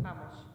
Vamos.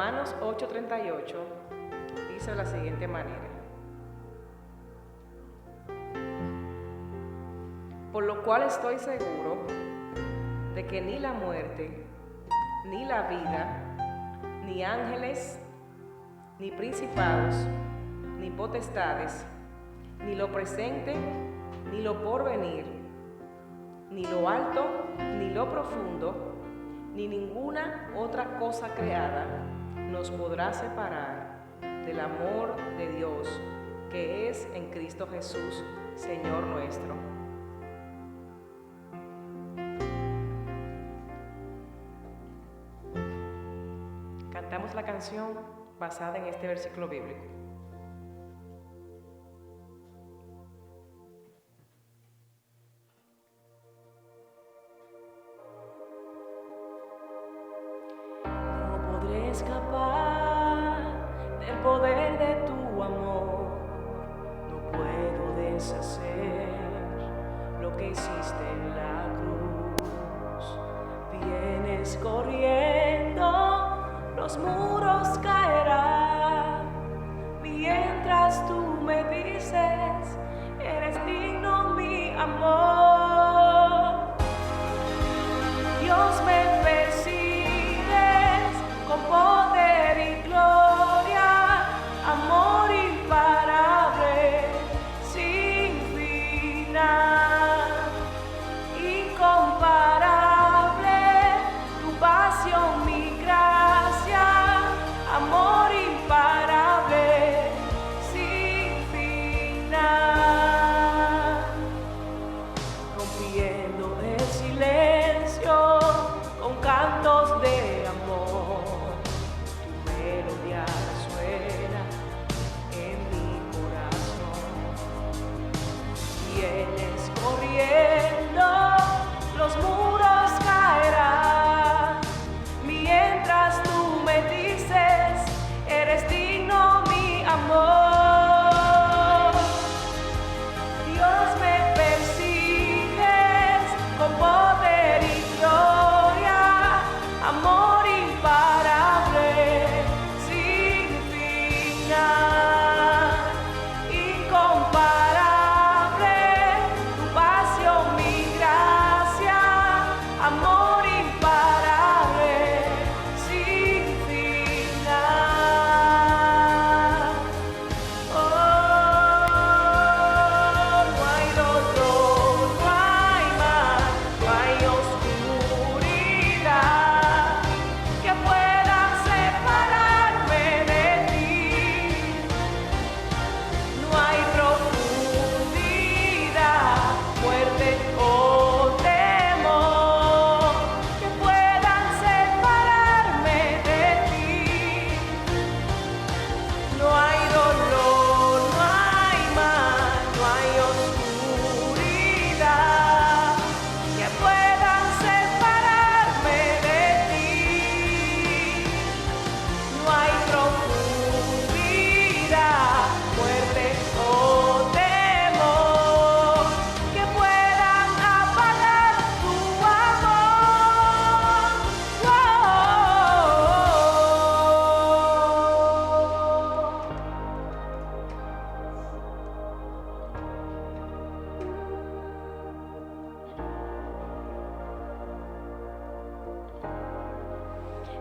Romanos 8:38 dice de la siguiente manera: por lo cual estoy seguro de que ni la muerte, ni la vida, ni ángeles, ni principados, ni potestades, ni lo presente, ni lo porvenir, ni lo alto, ni lo profundo, ni ninguna otra cosa creada nos podrá separar del amor de Dios que es en Cristo Jesús, Señor nuestro. Cantamos la canción basada en este versículo bíblico. No podré escapar del poder de tu amor, no puedo deshacer lo que hiciste en la cruz. Vienes corriendo, los muros caerán, mientras tú me dices, eres digno mi amor. Dios, me persigues con poder y gloria, amor imparable, sin final, incomparable, tu pasión, mi gracia, amor imparable, sin final, rompiendo el silencio con cantos de amor, tu melodía suena en mi corazón. Vienes corriendo, los muros caerán, mientras tú me dices, eres digno mi amor. Dios, me persigues con poder y gloria, amor imparable, sin final, incomparable, tu pasión, mi gracia, amor imparable, sin final. Oh, no hay dolor, no hay mal, no hay oscuridad que pueda separarme de ti. No hay profundidad, muerte o temor que puedan separarme de ti. No hay dolor, no hay mal, no hay oscuridad que puedan separarme de ti. No hay profundidad, muerte o temor que puedan apagar tu amor. Oh.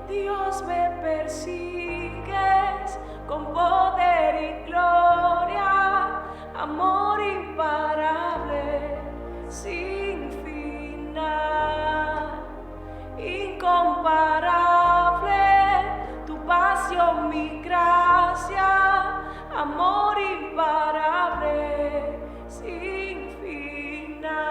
Dios, me persigues con poder y gloria, amor imparable, sin final, incomparable, tu pasión, mi gracia, amor imparable, sin final.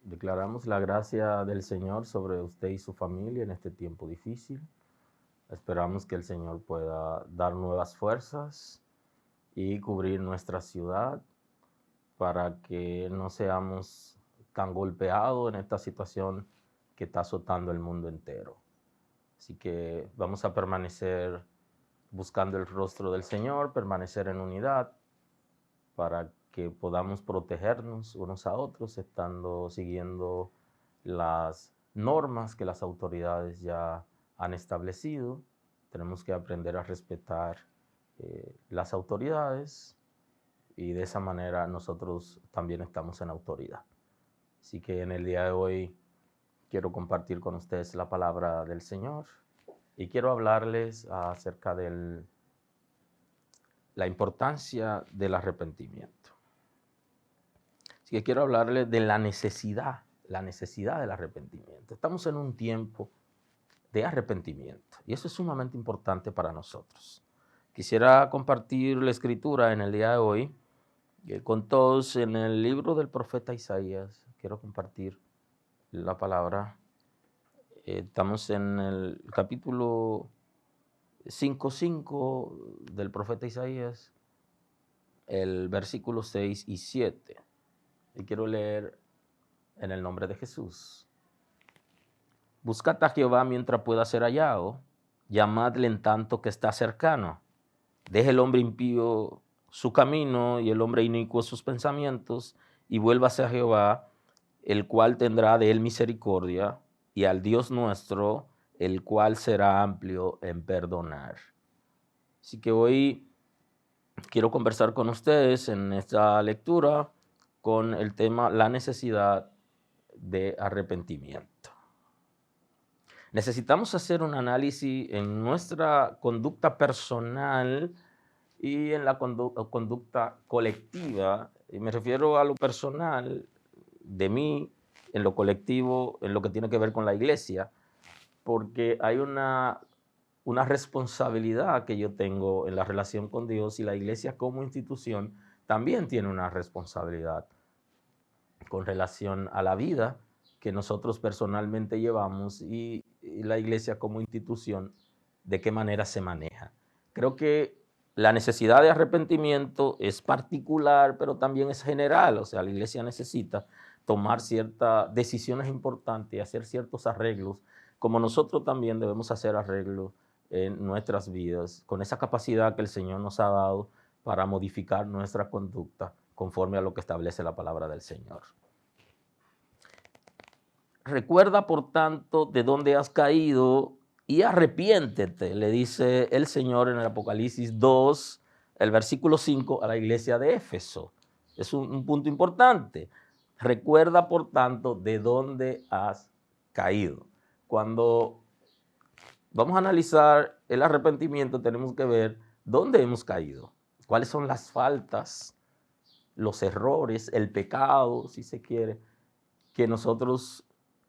Declaramos la gracia del Señor sobre usted y su familia en este tiempo difícil. Esperamos que el Señor pueda dar nuevas fuerzas y cubrir nuestra ciudad para que no seamos tan golpeados en esta situación que está azotando el mundo entero. Así que vamos a permanecer buscando el rostro del Señor, permanecer en unidad para que podamos protegernos unos a otros, siguiendo las normas que las autoridades ya han establecido. Tenemos que aprender a respetar las autoridades y de esa manera nosotros también estamos en autoridad. Así que en el día de hoy quiero compartir con ustedes la palabra del Señor y quiero hablarles acerca de la importancia del arrepentimiento. Así que quiero hablarles de la necesidad del arrepentimiento. Estamos en un tiempo de arrepentimiento y eso es sumamente importante para nosotros. Quisiera compartir la escritura en el día de hoy con todos en el libro del profeta Isaías. Quiero compartir la palabra. Estamos en el capítulo 5:5 del profeta Isaías, el versículo 6 y 7. Y quiero leer en el nombre de Jesús. Buscad a Jehová mientras pueda ser hallado, llamadle en tanto que está cercano. Deje el hombre impío su camino y el hombre inicuo sus pensamientos, y vuélvase a Jehová, el cual tendrá de él misericordia, y al Dios nuestro, el cual será amplio en perdonar. Así que hoy quiero conversar con ustedes en esta lectura con el tema la necesidad de arrepentimiento. Necesitamos hacer un análisis en nuestra conducta personal y en la conducta colectiva. Y me refiero a lo personal de mí, en lo colectivo, en lo que tiene que ver con la iglesia, porque hay una responsabilidad que yo tengo en la relación con Dios, y la iglesia como institución también tiene una responsabilidad con relación a la vida que nosotros personalmente llevamos y la iglesia como institución, de qué manera se maneja. Creo que la necesidad de arrepentimiento es particular, pero también es general. O sea, la iglesia necesita tomar ciertas decisiones importantes y hacer ciertos arreglos, como nosotros también debemos hacer arreglos en nuestras vidas, con esa capacidad que el Señor nos ha dado para modificar nuestra conducta conforme a lo que establece la palabra del Señor. Recuerda, por tanto, de dónde has caído y arrepiéntete, le dice el Señor en el Apocalipsis 2, el versículo 5 a la iglesia de Éfeso. Es un punto importante. Recuerda, por tanto, de dónde has caído. Cuando vamos a analizar el arrepentimiento, tenemos que ver dónde hemos caído, cuáles son las faltas, los errores, el pecado, si se quiere, que nosotros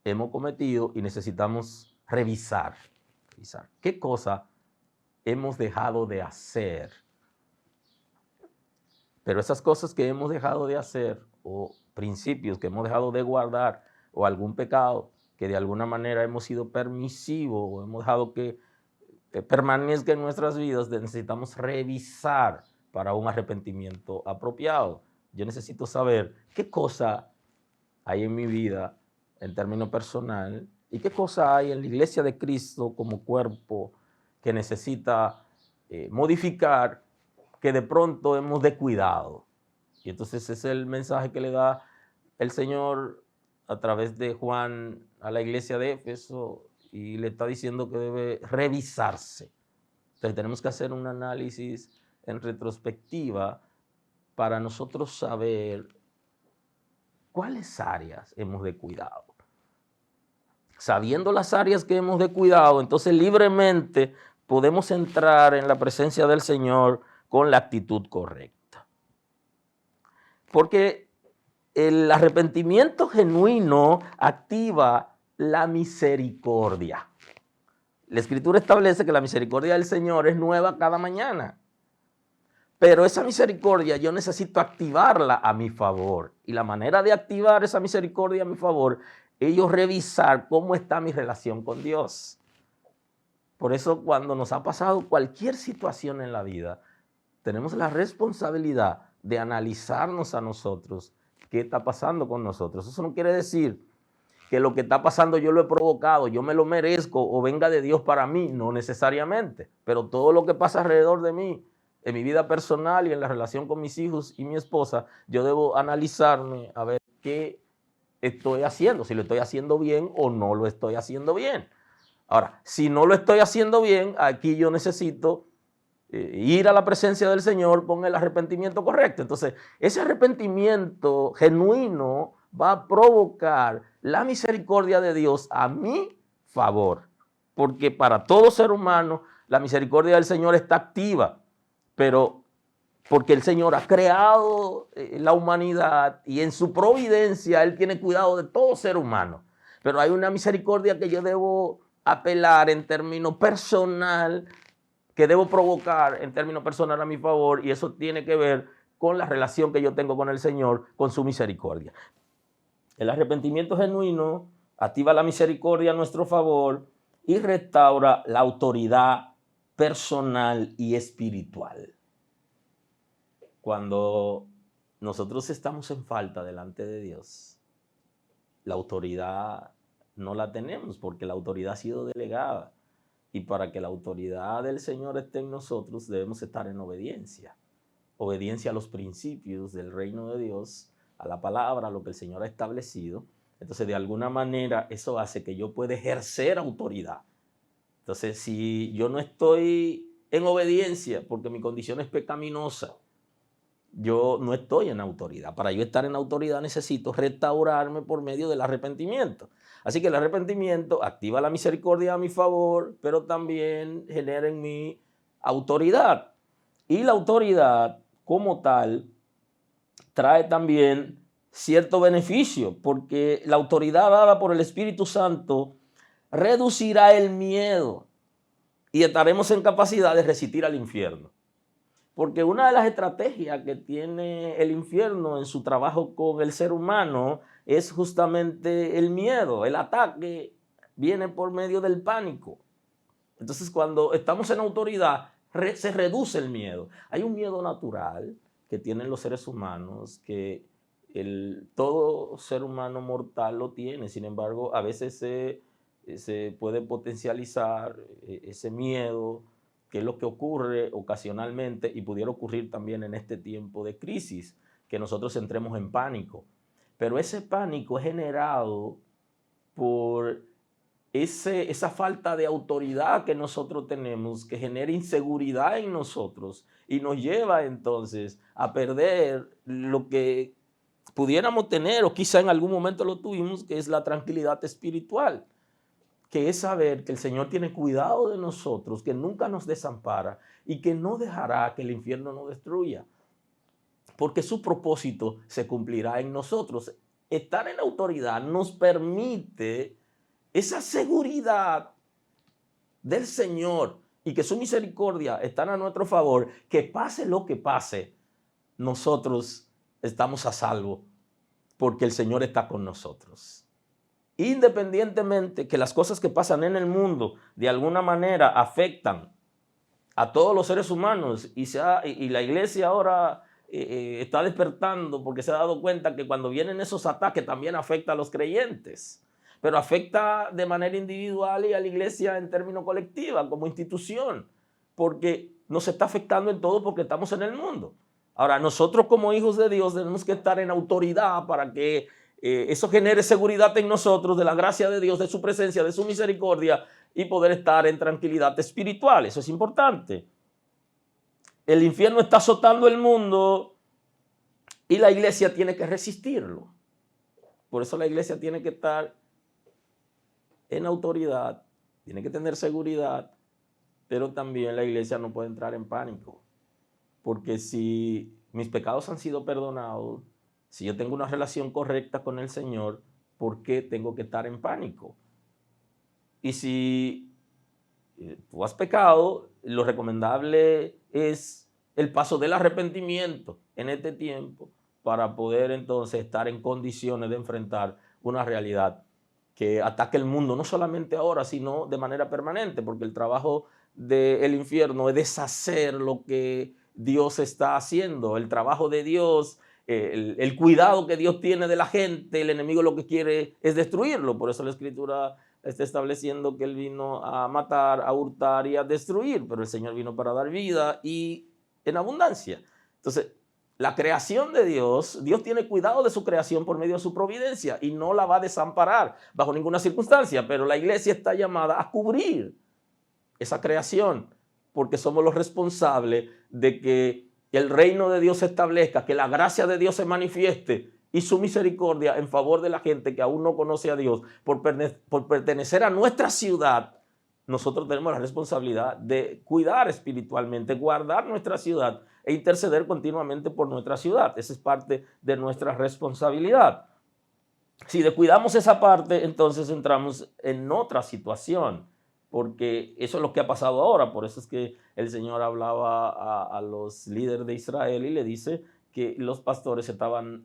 hemos cometido y necesitamos revisar. ¿Qué cosa hemos dejado de hacer? Pero esas cosas que hemos dejado de hacer, o principios que hemos dejado de guardar, o algún pecado que de alguna manera hemos sido permisivos o hemos dejado que permanezca en nuestras vidas, necesitamos revisar para un arrepentimiento apropiado. Yo necesito saber qué cosa hay en mi vida en términos personal y qué cosa hay en la iglesia de Cristo como cuerpo que necesita modificar, que de pronto hemos descuidado. Y entonces ese es el mensaje que le da el Señor a través de Juan a la iglesia de Éfeso, y le está diciendo que debe revisarse. Entonces tenemos que hacer un análisis en retrospectiva para nosotros saber cuáles áreas hemos descuidado. Sabiendo las áreas que hemos descuidado, entonces libremente podemos entrar en la presencia del Señor con la actitud correcta. Porque el arrepentimiento genuino activa la misericordia. La Escritura establece que la misericordia del Señor es nueva cada mañana. Pero esa misericordia yo necesito activarla a mi favor. Y la manera de activar esa misericordia a mi favor es yo revisar cómo está mi relación con Dios. Por eso cuando nos ha pasado cualquier situación en la vida, tenemos la responsabilidad de analizarnos a nosotros qué está pasando con nosotros. Eso no quiere decir que lo que está pasando yo lo he provocado, yo me lo merezco o venga de Dios para mí, no necesariamente, pero todo lo que pasa alrededor de mí, en mi vida personal y en la relación con mis hijos y mi esposa, yo debo analizarme a ver qué estoy haciendo, si lo estoy haciendo bien o no lo estoy haciendo bien. Ahora, si no lo estoy haciendo bien, aquí yo necesito ir a la presencia del Señor con el arrepentimiento correcto. Entonces, ese arrepentimiento genuino va a provocar la misericordia de Dios a mi favor. Porque para todo ser humano, la misericordia del Señor está activa, pero porque el Señor ha creado la humanidad y en su providencia Él tiene cuidado de todo ser humano. Pero hay una misericordia que yo debo apelar en términos personal, que debo provocar en términos personal a mi favor, y eso tiene que ver con la relación que yo tengo con el Señor, con su misericordia. El arrepentimiento genuino activa la misericordia a nuestro favor y restaura la autoridad personal y espiritual. Cuando nosotros estamos en falta delante de Dios, la autoridad no la tenemos porque la autoridad ha sido delegada. Y para que la autoridad del Señor esté en nosotros, debemos estar en obediencia. Obediencia a los principios del reino de Dios, a la palabra, a lo que el Señor ha establecido. Entonces, de alguna manera, eso hace que yo pueda ejercer autoridad. Entonces, si yo no estoy en obediencia porque mi condición es pecaminosa, yo no estoy en autoridad. Para yo estar en autoridad necesito restaurarme por medio del arrepentimiento. Así que el arrepentimiento activa la misericordia a mi favor, pero también genera en mí autoridad. Y la autoridad como tal trae también cierto beneficio, porque la autoridad dada por el Espíritu Santo reducirá el miedo y estaremos en capacidad de resistir al infierno. Porque una de las estrategias que tiene el infierno en su trabajo con el ser humano es justamente el miedo. El ataque viene por medio del pánico. Entonces, cuando estamos en autoridad, se reduce el miedo. Hay un miedo natural que tienen los seres humanos, que todo ser humano mortal lo tiene. Sin embargo, a veces se puede potencializar ese miedo, que es lo que ocurre ocasionalmente y pudiera ocurrir también en este tiempo de crisis, que nosotros entremos en pánico. Pero ese pánico es generado por esa falta de autoridad que nosotros tenemos, que genera inseguridad en nosotros y nos lleva entonces a perder lo que pudiéramos tener o quizá en algún momento lo tuvimos, que es la tranquilidad espiritual, que es saber que el Señor tiene cuidado de nosotros, que nunca nos desampara y que no dejará que el infierno nos destruya, porque su propósito se cumplirá en nosotros. Estar en autoridad nos permite esa seguridad del Señor y que su misericordia está a nuestro favor, que pase lo que pase, nosotros estamos a salvo porque el Señor está con nosotros. Independientemente que las cosas que pasan en el mundo de alguna manera afectan a todos los seres humanos y la iglesia ahora está despertando porque se ha dado cuenta que cuando vienen esos ataques también afecta a los creyentes, pero afecta de manera individual y a la iglesia en términos colectivos como institución, porque nos está afectando en todo porque estamos en el mundo. Ahora, nosotros como hijos de Dios tenemos que estar en autoridad para que eso genere seguridad en nosotros de la gracia de Dios, de su presencia, de su misericordia y poder estar en tranquilidad espiritual. Eso es importante. El infierno está azotando el mundo y la iglesia tiene que resistirlo. Por eso la iglesia tiene que estar en autoridad, tiene que tener seguridad, pero también la iglesia no puede entrar en pánico. Porque si mis pecados han sido perdonados, si yo tengo una relación correcta con el Señor, ¿por qué tengo que estar en pánico? Y si tú has pecado, lo recomendable es el paso del arrepentimiento en este tiempo para poder entonces estar en condiciones de enfrentar una realidad que ataque el mundo, no solamente ahora, sino de manera permanente, porque el trabajo del infierno es deshacer lo que Dios está haciendo, el trabajo de Dios, el cuidado que Dios tiene de la gente. El enemigo lo que quiere es destruirlo. Por eso la Escritura está estableciendo que Él vino a matar, a hurtar y a destruir, pero el Señor vino para dar vida y en abundancia. Entonces, la creación de Dios, Dios tiene cuidado de su creación por medio de su providencia y no la va a desamparar bajo ninguna circunstancia, pero la iglesia está llamada a cubrir esa creación porque somos los responsables de que el reino de Dios se establezca, que la gracia de Dios se manifieste y su misericordia en favor de la gente que aún no conoce a Dios. Por pertenecer a nuestra ciudad, nosotros tenemos la responsabilidad de cuidar espiritualmente, guardar nuestra ciudad e interceder continuamente por nuestra ciudad. Esa es parte de nuestra responsabilidad. Si descuidamos esa parte, entonces entramos en otra situación, porque eso es lo que ha pasado ahora. Por eso es que el Señor hablaba a los líderes de Israel y le dice que los pastores estaban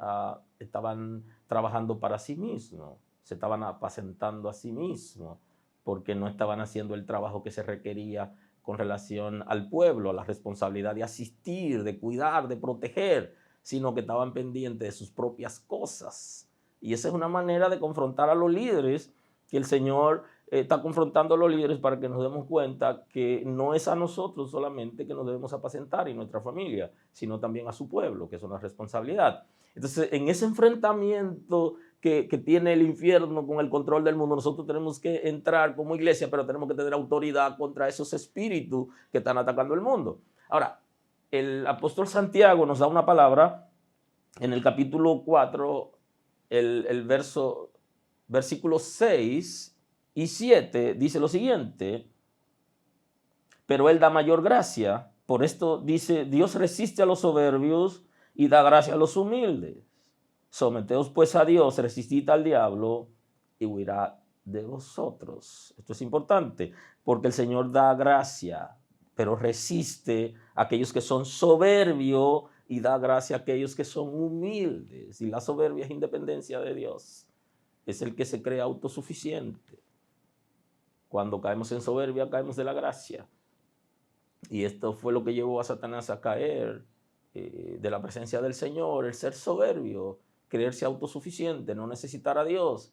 trabajando para sí mismos, se estaban apacentando a sí mismos, porque no estaban haciendo el trabajo que se requería con relación al pueblo, a la responsabilidad de asistir, de cuidar, de proteger, sino que estaban pendientes de sus propias cosas. Y esa es una manera de confrontar a los líderes, que el Señor está confrontando a los líderes para que nos demos cuenta que no es a nosotros solamente que nos debemos apacentar y nuestra familia, sino también a su pueblo, que es una responsabilidad. Entonces, en ese enfrentamiento que tiene el infierno con el control del mundo, nosotros tenemos que entrar como iglesia, pero tenemos que tener autoridad contra esos espíritus que están atacando el mundo. Ahora, el apóstol Santiago nos da una palabra en el capítulo 4, versículos 6 y 7, dice lo siguiente: pero Él da mayor gracia. Por esto dice: Dios resiste a los soberbios y da gracia a los humildes. Someteos pues a Dios, resistid al diablo y huirá de vosotros. Esto es importante porque el Señor da gracia, pero resiste a aquellos que son soberbios y da gracia a aquellos que son humildes. Y la soberbia es independencia de Dios. Es el que se cree autosuficiente. Cuando caemos en soberbia, caemos de la gracia. Y esto fue lo que llevó a Satanás a caer de la presencia del Señor, el ser soberbio, creerse autosuficiente, no necesitar a Dios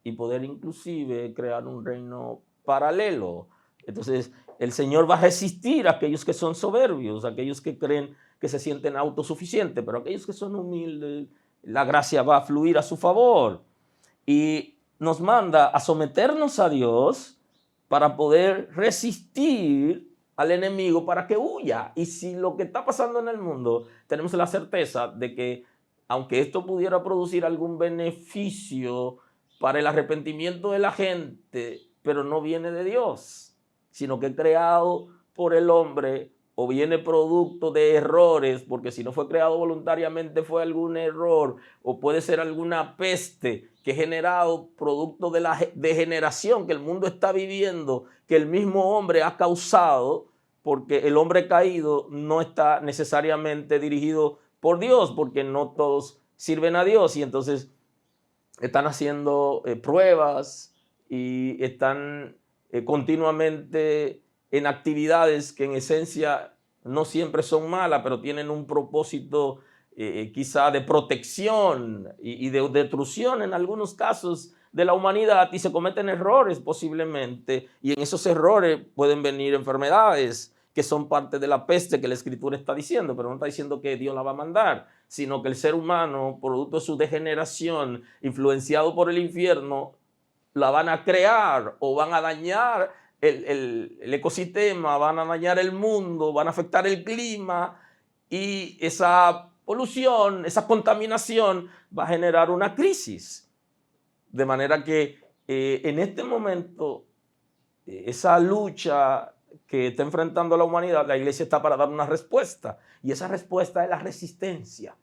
y poder inclusive crear un reino paralelo. Entonces, el Señor va a resistir a aquellos que son soberbios, a aquellos que creen que se sienten autosuficientes, pero aquellos que son humildes, la gracia va a fluir a su favor. Y nos manda a someternos a Dios para poder resistir al enemigo para que huya. Y si lo que está pasando en el mundo, tenemos la certeza de que aunque esto pudiera producir algún beneficio para el arrepentimiento de la gente, pero no viene de Dios, sino que es creado por el hombre o viene producto de errores, porque si no fue creado voluntariamente fue algún error, o puede ser alguna peste que ha generado producto de la degeneración que el mundo está viviendo, que el mismo hombre ha causado, porque el hombre caído no está necesariamente dirigido por Dios, porque no todos sirven a Dios, y entonces están haciendo pruebas y están continuamente en actividades que en esencia no siempre son malas, pero tienen un propósito quizá de protección y de destrucción en algunos casos de la humanidad, y se cometen errores posiblemente, y en esos errores pueden venir enfermedades que son parte de la peste que la Escritura está diciendo, pero no está diciendo que Dios la va a mandar, sino que el ser humano, producto de su degeneración, influenciado por el infierno, la van a crear o van a dañar el ecosistema, van a dañar el mundo, van a afectar el clima, y esa polución, esa contaminación va a generar una crisis. De manera que en este momento, esa lucha que está enfrentando la humanidad, la iglesia está para dar una respuesta, y esa respuesta es la resistencia.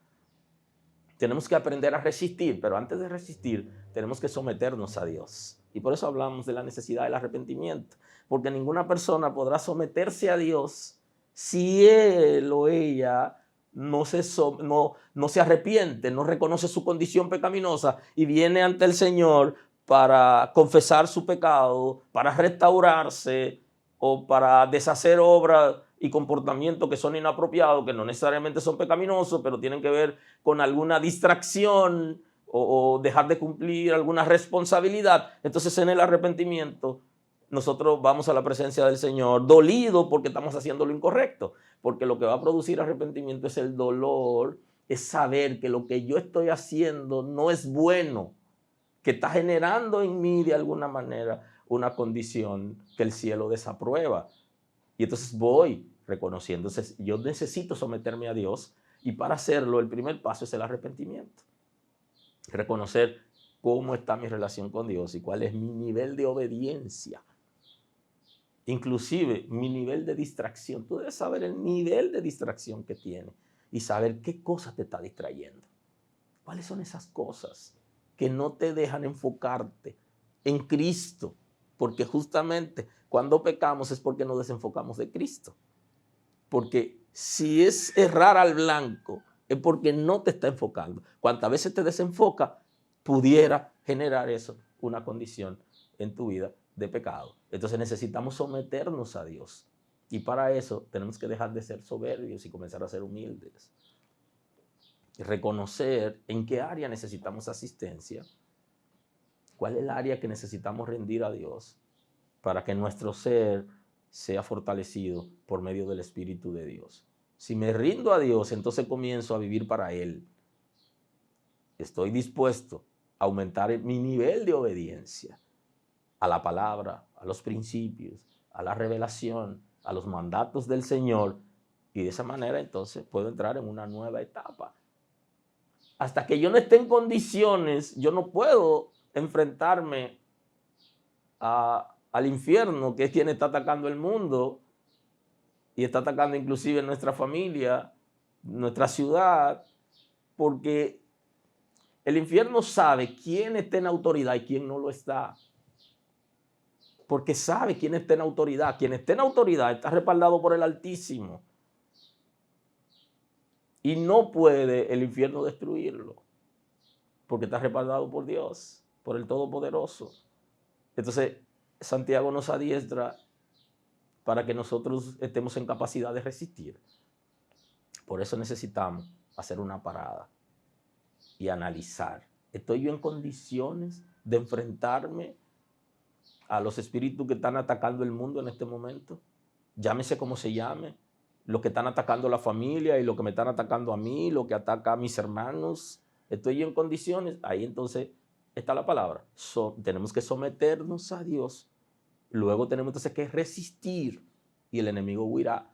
Tenemos que aprender a resistir, pero antes de resistir tenemos que someternos a Dios. Y por eso hablamos de la necesidad del arrepentimiento, porque ninguna persona podrá someterse a Dios si él o ella no se arrepiente, no reconoce su condición pecaminosa y viene ante el Señor para confesar su pecado, para restaurarse o para deshacer obras y comportamientos que son inapropiados, que no necesariamente son pecaminosos, pero tienen que ver con alguna distracción o dejar de cumplir alguna responsabilidad. Entonces, en el arrepentimiento, nosotros vamos a la presencia del Señor dolido porque estamos haciendo lo incorrecto, porque lo que va a producir arrepentimiento es el dolor, es saber que lo que yo estoy haciendo no es bueno, que está generando en mí de alguna manera una condición que el cielo desaprueba. Y entonces voy reconociendo, entonces yo necesito someterme a Dios, y para hacerlo el primer paso es el arrepentimiento. Reconocer cómo está mi relación con Dios y cuál es mi nivel de obediencia. Inclusive mi nivel de distracción. Tú debes saber el nivel de distracción que tienes y saber qué cosas te está distrayendo. ¿Cuáles son esas cosas que no te dejan enfocarte en Cristo? Porque justamente cuando pecamos es porque nos desenfocamos de Cristo. Porque si es errar al blanco, es porque no te está enfocando. Cuantas veces te desenfoca, pudiera generar eso, una condición en tu vida de pecado. Entonces necesitamos someternos a Dios. Y para eso tenemos que dejar de ser soberbios y comenzar a ser humildes. Reconocer en qué área necesitamos asistencia, cuál es el área que necesitamos rendir a Dios para que nuestro ser sea fortalecido por medio del Espíritu de Dios. Si me rindo a Dios, entonces comienzo a vivir para Él. Estoy dispuesto a aumentar mi nivel de obediencia a la palabra, a los principios, a la revelación, a los mandatos del Señor, y de esa manera entonces puedo entrar en una nueva etapa. Hasta que yo no esté en condiciones, yo no puedo enfrentarme al infierno, que es quien está atacando el mundo y está atacando inclusive nuestra familia, nuestra ciudad, porque el infierno sabe quién está en autoridad y quién no lo está. Porque sabe quién está en autoridad. Quien está en autoridad está respaldado por el Altísimo. Y no puede el infierno destruirlo, porque está respaldado por Dios, por el Todopoderoso. Entonces, Santiago nos adiestra para que nosotros estemos en capacidad de resistir. Por eso necesitamos hacer una parada y analizar. ¿Estoy yo en condiciones de enfrentarme a los espíritus que están atacando el mundo en este momento? Llámese como se llame. Los que están atacando la familia y los que me están atacando a mí, lo que ataca a mis hermanos. ¿Estoy yo en condiciones? Ahí entonces está la palabra. Tenemos que someternos a Dios. Luego tenemos entonces que resistir y el enemigo huirá.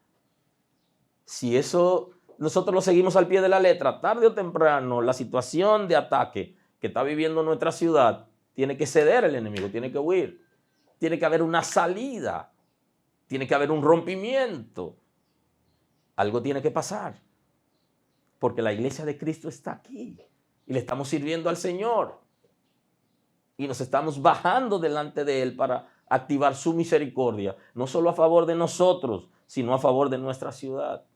Si eso nosotros lo seguimos al pie de la letra, tarde o temprano, la situación de ataque que está viviendo nuestra ciudad, tiene que ceder el enemigo, tiene que huir. Tiene que haber una salida, tiene que haber un rompimiento. Algo tiene que pasar, porque la iglesia de Cristo está aquí y le estamos sirviendo al Señor y nos estamos bajando delante de Él para activar su misericordia, no solo a favor de nosotros, sino a favor de nuestra ciudad.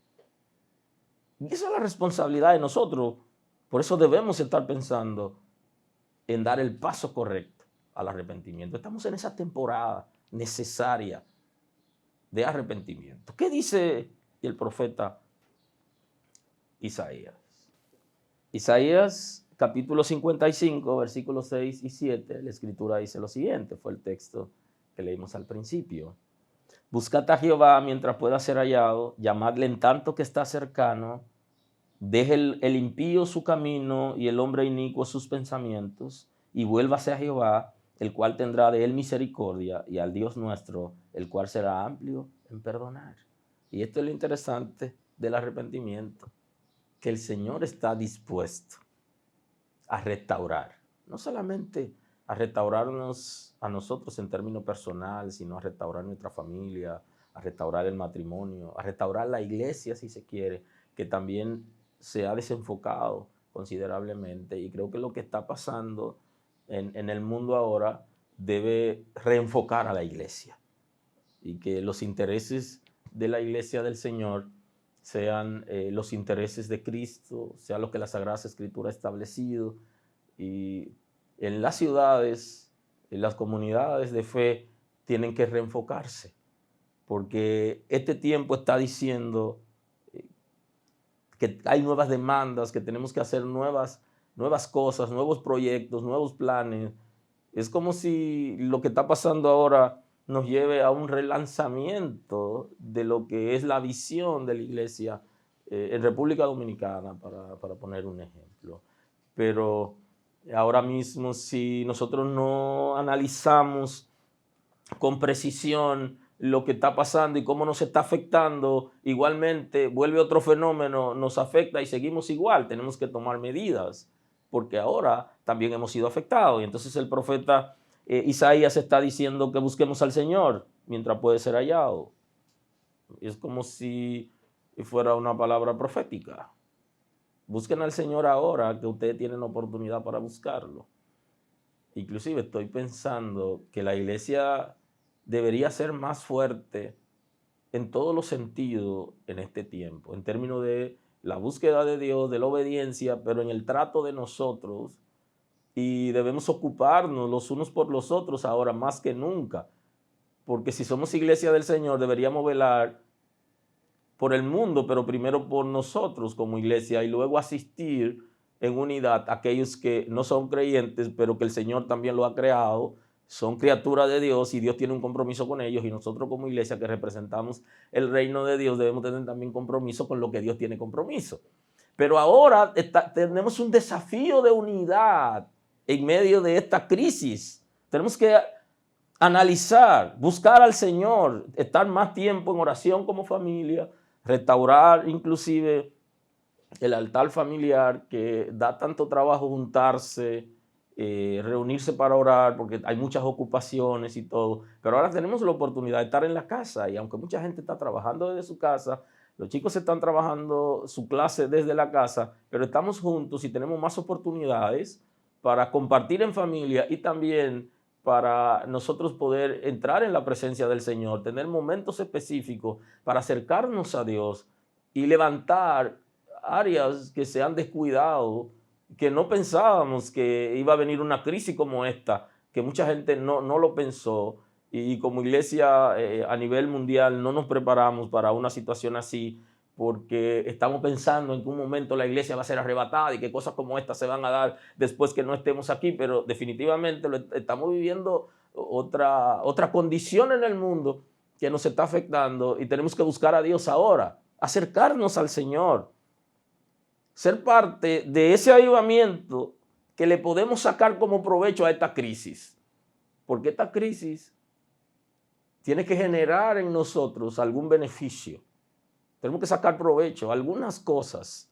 Y esa es la responsabilidad de nosotros. Por eso debemos estar pensando en dar el paso correcto al arrepentimiento. Estamos en esa temporada necesaria de arrepentimiento. ¿Qué dice el profeta Isaías? Isaías capítulo 55, versículos 6 y 7, la escritura dice lo siguiente, fue el texto que leímos al principio. Buscad a Jehová mientras pueda ser hallado, llamadle en tanto que está cercano, deje el impío su camino y el hombre inicuo sus pensamientos, y vuélvase a Jehová, el cual tendrá de él misericordia, y al Dios nuestro, el cual será amplio en perdonar. Y esto es lo interesante del arrepentimiento, que el Señor está dispuesto a restaurar, no solamente a restaurarnos a nosotros en términos personales, sino a restaurar nuestra familia, a restaurar el matrimonio, a restaurar la iglesia si se quiere, que también se ha desenfocado considerablemente. Y creo que lo que está pasando en el mundo ahora debe reenfocar a la iglesia y que los intereses de la iglesia del Señor sean los intereses de Cristo, sea lo que la Sagrada Escritura ha establecido. Y en las ciudades, en las comunidades de fe, tienen que reenfocarse porque este tiempo está diciendo que hay nuevas demandas, que tenemos que hacer nuevas cosas, nuevos proyectos, nuevos planes. Es como si lo que está pasando ahora nos lleve a un relanzamiento de lo que es la visión de la iglesia en República Dominicana, para poner un ejemplo. Pero ahora mismo, si nosotros no analizamos con precisión lo que está pasando y cómo nos está afectando, igualmente vuelve otro fenómeno, nos afecta y seguimos igual. Tenemos que tomar medidas, porque ahora también hemos sido afectados. Y entonces el profeta Isaías está diciendo que busquemos al Señor mientras puede ser hallado. Es como si fuera una palabra profética. Busquen al Señor ahora que ustedes tienen oportunidad para buscarlo. Inclusive estoy pensando que la iglesia debería ser más fuerte en todos los sentidos en este tiempo, en términos de la búsqueda de Dios, de la obediencia, pero en el trato de nosotros. Y debemos ocuparnos los unos por los otros ahora más que nunca, porque si somos iglesia del Señor deberíamos velar por el mundo, pero primero por nosotros como iglesia, y luego asistir en unidad a aquellos que no son creyentes, pero que el Señor también lo ha creado, son criaturas de Dios y Dios tiene un compromiso con ellos, y nosotros como iglesia que representamos el reino de Dios debemos tener también compromiso con lo que Dios tiene compromiso. Pero ahora tenemos un desafío de unidad en medio de esta crisis. Tenemos que analizar, buscar al Señor, estar más tiempo en oración como familia, restaurar inclusive el altar familiar, que da tanto trabajo juntarse, reunirse para orar, porque hay muchas ocupaciones y todo. Pero ahora tenemos la oportunidad de estar en la casa, y aunque mucha gente está trabajando desde su casa, los chicos están trabajando su clase desde la casa, pero estamos juntos y tenemos más oportunidades para compartir en familia y también para nosotros poder entrar en la presencia del Señor, tener momentos específicos para acercarnos a Dios y levantar áreas que se han descuidado, que no pensábamos que iba a venir una crisis como esta, que mucha gente no lo pensó, y como iglesia a nivel mundial no nos preparamos para una situación así, porque estamos pensando en que un momento la iglesia va a ser arrebatada y que cosas como esta se van a dar después que no estemos aquí, pero definitivamente estamos viviendo otra condición en el mundo que nos está afectando, y tenemos que buscar a Dios ahora, acercarnos al Señor, ser parte de ese avivamiento que le podemos sacar como provecho a esta crisis, porque esta crisis tiene que generar en nosotros algún beneficio. Tenemos que sacar provecho. Algunas cosas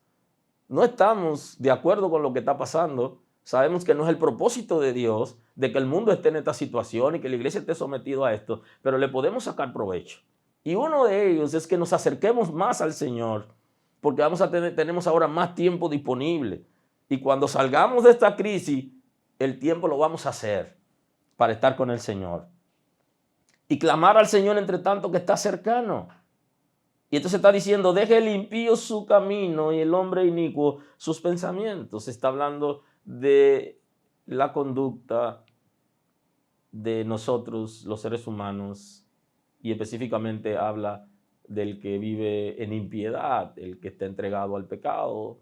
no estamos de acuerdo con lo que está pasando. Sabemos que no es el propósito de Dios de que el mundo esté en esta situación y que la iglesia esté sometido a esto, pero le podemos sacar provecho. Y uno de ellos es que nos acerquemos más al Señor, porque tenemos ahora más tiempo disponible. Y cuando salgamos de esta crisis, el tiempo lo vamos a hacer para estar con el Señor. Y clamar al Señor entre tanto que está cercano. Y entonces está diciendo, deje el impío su camino y el hombre inicuo sus pensamientos. Está hablando de la conducta de nosotros, los seres humanos, y específicamente habla del que vive en impiedad, el que está entregado al pecado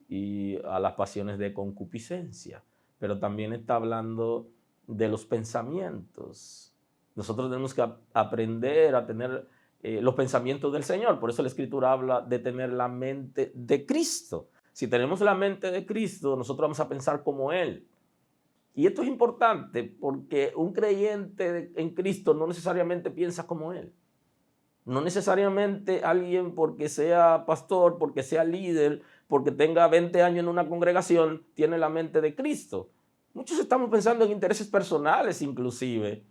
y a las pasiones de concupiscencia. Pero también está hablando de los pensamientos. Nosotros tenemos que aprender a tener los pensamientos del Señor. Por eso la Escritura habla de tener la mente de Cristo. Si tenemos la mente de Cristo, nosotros vamos a pensar como Él. Y esto es importante porque un creyente en Cristo no necesariamente piensa como Él. No necesariamente alguien porque sea pastor, porque sea líder, porque tenga 20 años en una congregación, tiene la mente de Cristo. Muchos estamos pensando en intereses personales inclusive.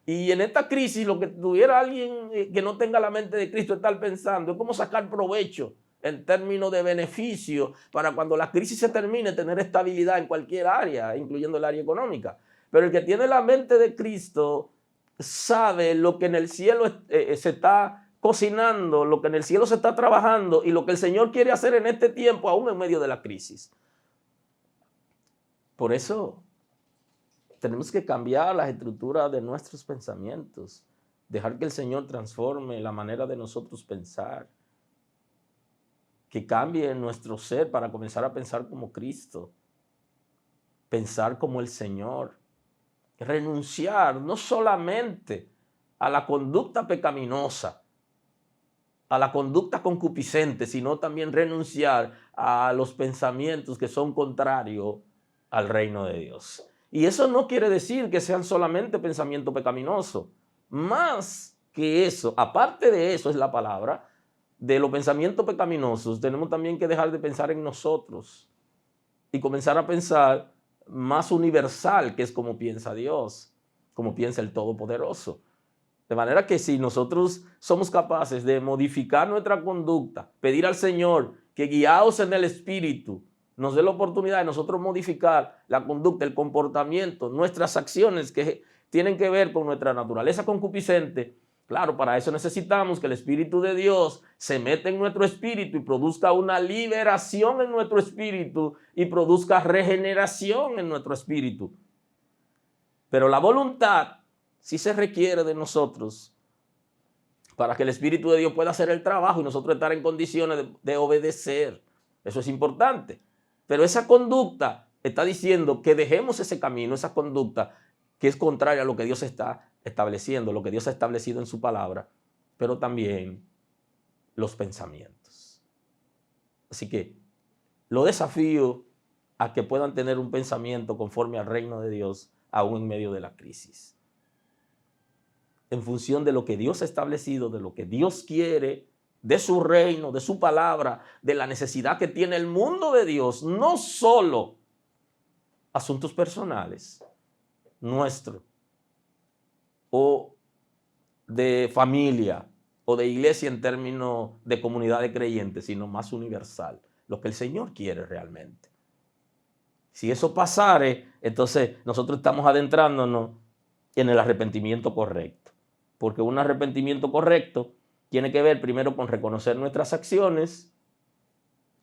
Y en esta crisis, lo que tuviera alguien que no tenga la mente de Cristo estar pensando es cómo sacar provecho en términos de beneficio para cuando la crisis se termine, tener estabilidad en cualquier área, incluyendo el área económica. Pero el que tiene la mente de Cristo sabe lo que en el cielo se está cocinando, lo que en el cielo se está trabajando y lo que el Señor quiere hacer en este tiempo, aún en medio de la crisis. Por eso tenemos que cambiar las estructuras de nuestros pensamientos, dejar que el Señor transforme la manera de nosotros pensar, que cambie nuestro ser para comenzar a pensar como Cristo, pensar como el Señor, renunciar no solamente a la conducta pecaminosa, a la conducta concupiscente, sino también renunciar a los pensamientos que son contrarios al reino de Dios. Y eso no quiere decir que sean solamente pensamientos pecaminosos. Más que eso, aparte de eso es la palabra, de los pensamientos pecaminosos, tenemos también que dejar de pensar en nosotros y comenzar a pensar más universal, que es como piensa Dios, como piensa el Todopoderoso. De manera que si nosotros somos capaces de modificar nuestra conducta, pedir al Señor que guiados en el Espíritu nos dé la oportunidad de nosotros modificar la conducta, el comportamiento, nuestras acciones que tienen que ver con nuestra naturaleza concupiscente, claro, para eso necesitamos que el Espíritu de Dios se meta en nuestro espíritu y produzca una liberación en nuestro espíritu y produzca regeneración en nuestro espíritu. Pero la voluntad sí se requiere de nosotros para que el Espíritu de Dios pueda hacer el trabajo y nosotros estar en condiciones de obedecer. Eso es importante. Pero esa conducta está diciendo que dejemos ese camino, esa conducta que es contraria a lo que Dios está estableciendo, lo que Dios ha establecido en su palabra, pero también los pensamientos. Así que lo desafío a que puedan tener un pensamiento conforme al reino de Dios, aún en medio de la crisis. En función de lo que Dios ha establecido, de lo que Dios quiere, de su reino, de su palabra, de la necesidad que tiene el mundo de Dios, no solo asuntos personales, nuestros, o de familia, o de iglesia en términos de comunidad de creyentes, sino más universal, lo que el Señor quiere realmente. Si eso pasare, entonces nosotros estamos adentrándonos en el arrepentimiento correcto. Porque un arrepentimiento correcto tiene que ver primero con reconocer nuestras acciones,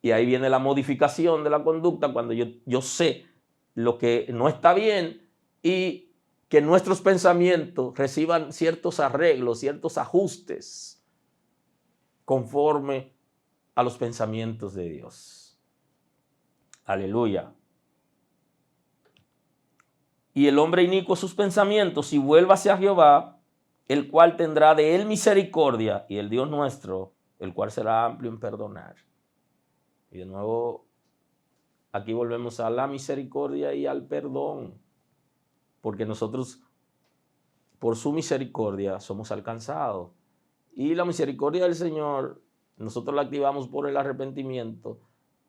y ahí viene la modificación de la conducta cuando yo sé lo que no está bien y que nuestros pensamientos reciban ciertos arreglos, ciertos ajustes conforme a los pensamientos de Dios. Aleluya. Y el hombre inicuo sus pensamientos y vuelva hacia Jehová, el cual tendrá de él misericordia, y el Dios nuestro, el cual será amplio en perdonar. Y de nuevo, aquí volvemos a la misericordia y al perdón, porque nosotros, por su misericordia, somos alcanzados. Y la misericordia del Señor, nosotros la activamos por el arrepentimiento,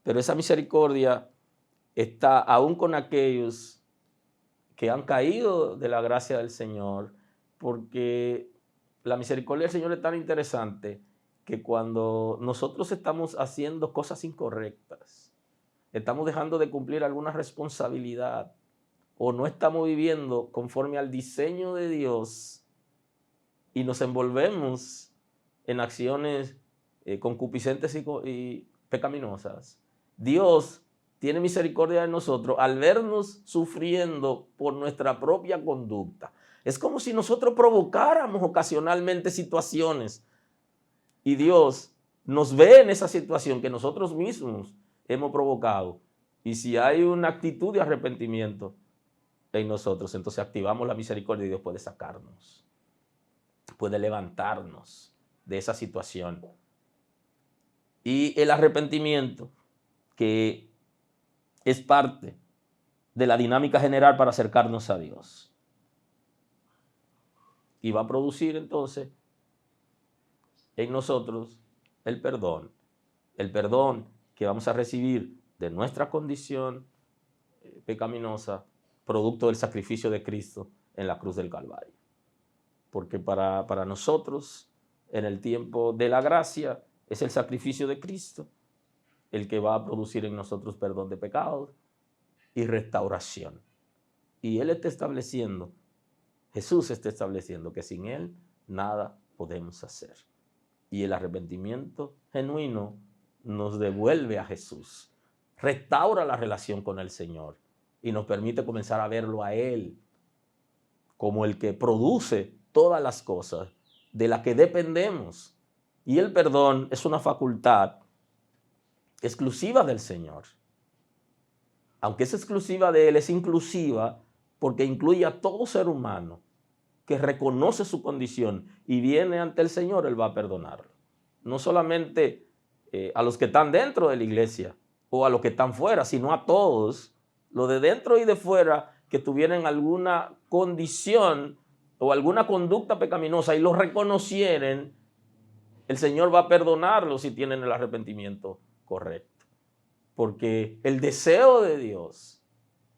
pero esa misericordia está aún con aquellos que han caído de la gracia del Señor, porque la misericordia del Señor es tan interesante que cuando nosotros estamos haciendo cosas incorrectas, estamos dejando de cumplir alguna responsabilidad o no estamos viviendo conforme al diseño de Dios y nos envolvemos en acciones concupiscentes y pecaminosas, Dios tiene misericordia de nosotros al vernos sufriendo por nuestra propia conducta. Es como si nosotros provocáramos ocasionalmente situaciones y Dios nos ve en esa situación que nosotros mismos hemos provocado. Y si hay una actitud de arrepentimiento en nosotros, entonces activamos la misericordia y Dios puede sacarnos, puede levantarnos de esa situación. Y el arrepentimiento, que es parte de la dinámica general para acercarnos a Dios, y va a producir entonces en nosotros el perdón que vamos a recibir de nuestra condición pecaminosa, producto del sacrificio de Cristo en la cruz del Calvario. Porque para nosotros, en el tiempo de la gracia, es el sacrificio de Cristo el que va a producir en nosotros perdón de pecados y restauración. Y Él está estableciendo, Jesús está estableciendo que sin Él nada podemos hacer. Y el arrepentimiento genuino nos devuelve a Jesús, restaura la relación con el Señor y nos permite comenzar a verlo a Él como el que produce todas las cosas de la que dependemos. Y el perdón es una facultad exclusiva del Señor. Aunque es exclusiva de Él, es inclusiva porque incluye a todo ser humano que reconoce su condición y viene ante el Señor, Él va a perdonarlo. No solamente a los que están dentro de la iglesia o a los que están fuera, sino a todos, los de dentro y de fuera que tuvieran alguna condición o alguna conducta pecaminosa y lo reconocieren, el Señor va a perdonarlos si tienen el arrepentimiento correcto. Porque el deseo de Dios,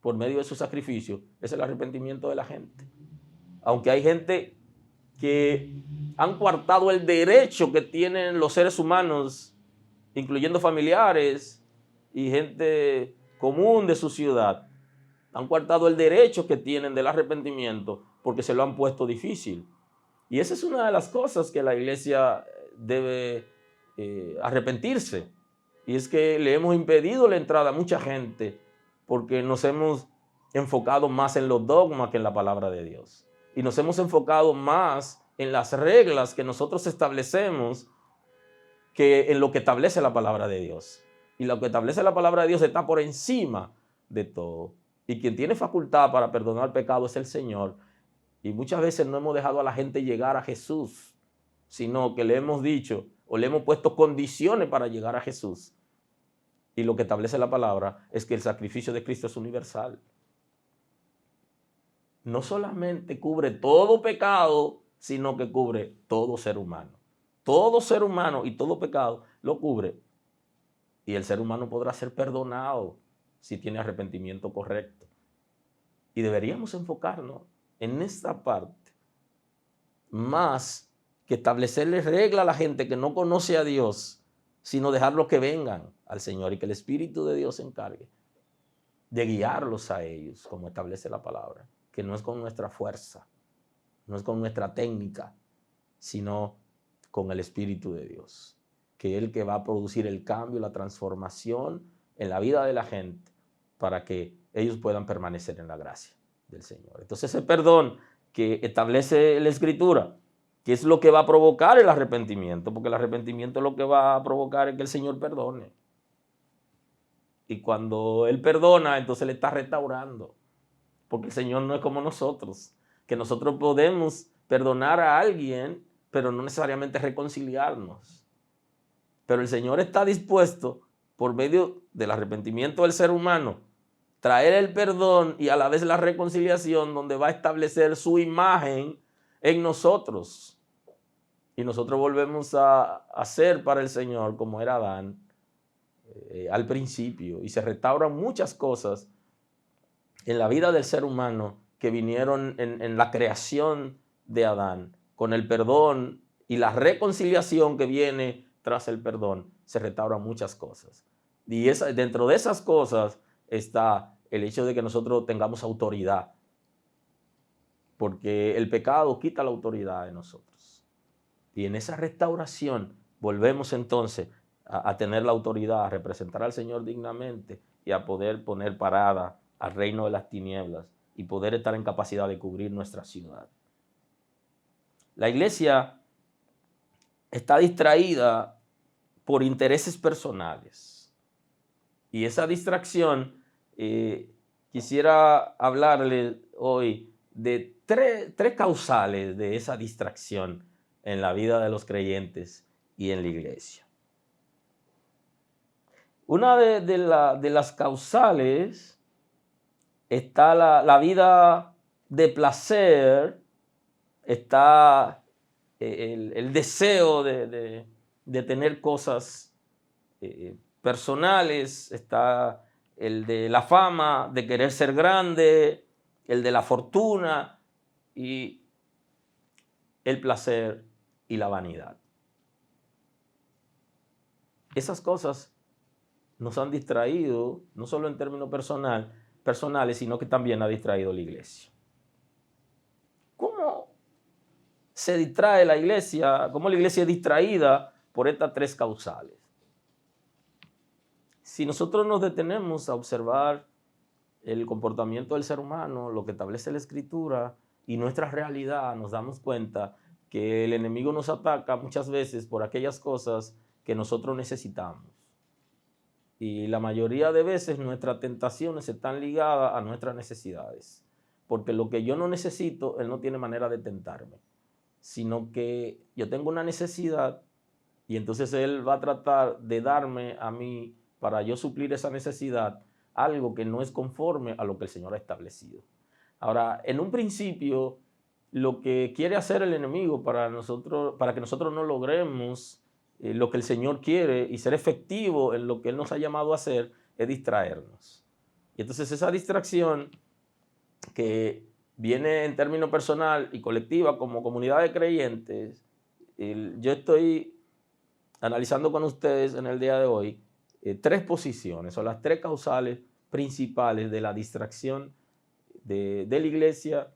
por medio de su sacrificio, es el arrepentimiento de la gente. Aunque hay gente que han coartado el derecho que tienen los seres humanos, incluyendo familiares y gente común de su ciudad, han coartado el derecho que tienen del arrepentimiento porque se lo han puesto difícil. Y esa es una de las cosas que la iglesia debe arrepentirse. Y es que le hemos impedido la entrada a mucha gente porque nos hemos enfocado más en los dogmas que en la palabra de Dios. Y nos hemos enfocado más en las reglas que nosotros establecemos que en lo que establece la palabra de Dios. Y lo que establece la palabra de Dios está por encima de todo. Y quien tiene facultad para perdonar pecado es el Señor. Y muchas veces no hemos dejado a la gente llegar a Jesús, sino que le hemos dicho o le hemos puesto condiciones para llegar a Jesús. Y lo que establece la palabra es que el sacrificio de Cristo es universal. No solamente cubre todo pecado, sino que cubre todo ser humano. Todo ser humano y todo pecado lo cubre. Y el ser humano podrá ser perdonado si tiene arrepentimiento correcto. Y deberíamos enfocarnos en esta parte, más que establecerle regla a la gente que no conoce a Dios, sino dejarlos que vengan al Señor y que el Espíritu de Dios se encargue de guiarlos a ellos, como establece la palabra, que no es con nuestra fuerza, no es con nuestra técnica, sino con el Espíritu de Dios, que es el que va a producir el cambio, la transformación en la vida de la gente para que ellos puedan permanecer en la gracia del Señor. Entonces, ese perdón que establece la Escritura, que es lo que va a provocar el arrepentimiento, porque el arrepentimiento lo que va a provocar es que el Señor perdone. Y cuando Él perdona, entonces le está restaurando, porque el Señor no es como nosotros, que nosotros podemos perdonar a alguien, pero no necesariamente reconciliarnos. Pero el Señor está dispuesto, por medio del arrepentimiento del ser humano, traer el perdón y a la vez la reconciliación, donde va a establecer su imagen en nosotros. Y nosotros volvemos a ser para el Señor como era Adán al principio. Y se restauran muchas cosas en la vida del ser humano que vinieron en la creación de Adán. Con el perdón y la reconciliación que viene tras el perdón, se restauran muchas cosas. Y dentro de esas cosas está el hecho de que nosotros tengamos autoridad, porque el pecado quita la autoridad de nosotros. Y en esa restauración volvemos entonces a tener la autoridad, a representar al Señor dignamente y a poder poner parada al reino de las tinieblas y poder estar en capacidad de cubrir nuestra ciudad. La iglesia está distraída por intereses personales. Y esa distracción, quisiera hablarle hoy de tres causales de esa distracción en la vida de los creyentes y en la iglesia. Una de las causales está la vida de placer, está el deseo de tener cosas personales, está el de la fama, de querer ser grande, el de la fortuna y el placer y la vanidad. Esas cosas nos han distraído, no solo en términos personales, sino que también ha distraído la iglesia. ¿Cómo se distrae la iglesia? ¿Cómo la iglesia es distraída por estas tres causales? Si nosotros nos detenemos a observar el comportamiento del ser humano, lo que establece la Escritura y nuestra realidad, nos damos cuenta que el enemigo nos ataca muchas veces por aquellas cosas que nosotros necesitamos. Y la mayoría de veces nuestras tentaciones están ligadas a nuestras necesidades. Porque lo que yo no necesito, Él no tiene manera de tentarme. Sino que yo tengo una necesidad y entonces Él va a tratar de darme a mí, para yo suplir esa necesidad, algo que no es conforme a lo que el Señor ha establecido. Ahora, en un principio, lo que quiere hacer el enemigo para que nosotros no logremos lo que el Señor quiere y ser efectivo en lo que Él nos ha llamado a hacer, es distraernos. Y entonces esa distracción que viene en términos personal y colectiva como comunidad de creyentes, yo estoy analizando con ustedes en el día de hoy tres posiciones o las tres causales principales de la distracción de la iglesia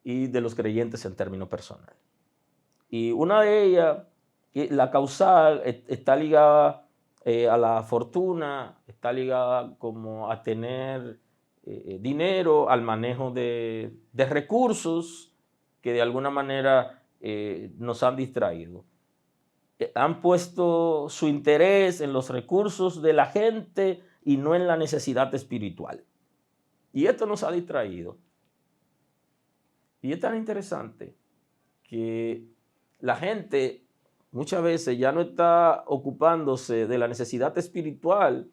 y de los creyentes en términos personales. Y una de ellas, la causal, está ligada a la fortuna, está ligada como a tener dinero, al manejo de recursos que de alguna manera nos han distraído. Han puesto su interés en los recursos de la gente y no en la necesidad espiritual. Y esto nos ha distraído. Y es tan interesante que la gente muchas veces ya no está ocupándose de la necesidad espiritual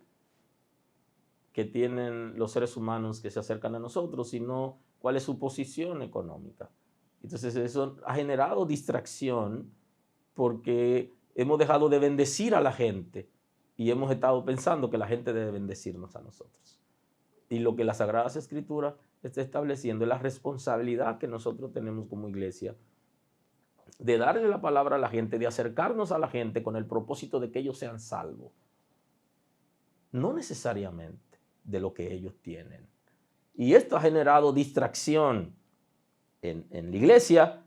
que tienen los seres humanos que se acercan a nosotros, sino cuál es su posición económica. Entonces eso ha generado distracción porque hemos dejado de bendecir a la gente y hemos estado pensando que la gente debe bendecirnos a nosotros. Y lo que las Sagradas Escrituras está estableciendo es la responsabilidad que nosotros tenemos como iglesia de darle la palabra a la gente, de acercarnos a la gente con el propósito de que ellos sean salvos. No necesariamente de lo que ellos tienen. Y esto ha generado distracción en la iglesia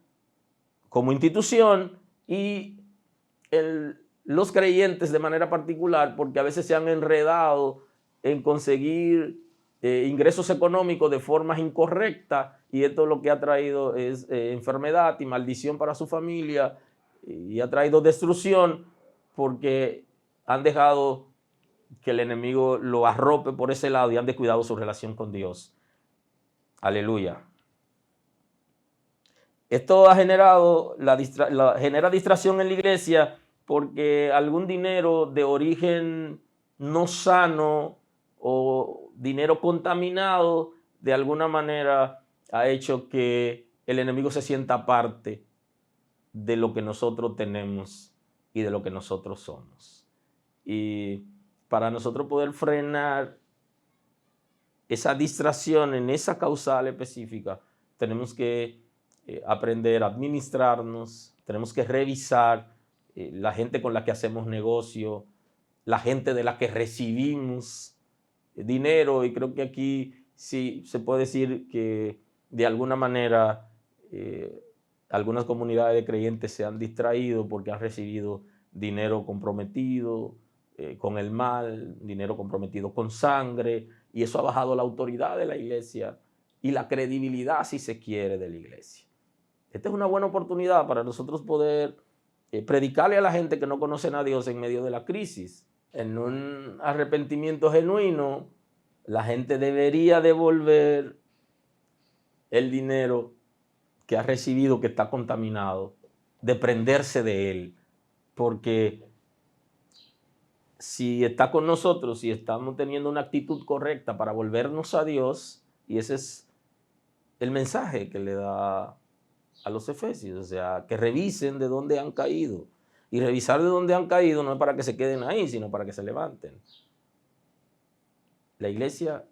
como institución y los creyentes de manera particular, porque a veces se han enredado en conseguir ingresos económicos de formas incorrectas, y esto lo que ha traído es enfermedad y maldición para su familia, y ha traído destrucción porque han dejado que el enemigo lo arrope por ese lado y han descuidado su relación con Dios. Aleluya. Esto ha generado genera distracción en la iglesia porque algún dinero de origen no sano o dinero contaminado de alguna manera ha hecho que el enemigo se sienta parte de lo que nosotros tenemos y de lo que nosotros somos. Y para nosotros poder frenar esa distracción en esa causal específica, tenemos que aprender a administrarnos, tenemos que revisar la gente con la que hacemos negocio, la gente de la que recibimos dinero, y creo que aquí sí se puede decir que de alguna manera algunas comunidades de creyentes se han distraído porque han recibido dinero comprometido con el mal, dinero comprometido con sangre, y eso ha bajado la autoridad de la iglesia y la credibilidad, si se quiere, de la iglesia. Esta es una buena oportunidad para nosotros poder predicarle a la gente que no conocen a Dios en medio de la crisis. En un arrepentimiento genuino, la gente debería devolver el dinero que ha recibido, que está contaminado, desprenderse de él, porque si está con nosotros, si estamos teniendo una actitud correcta para volvernos a Dios, y ese es el mensaje que le da a los efesios, o sea, que revisen de dónde han caído. Y revisar de dónde han caído no es para que se queden ahí, sino para que se levanten. La iglesia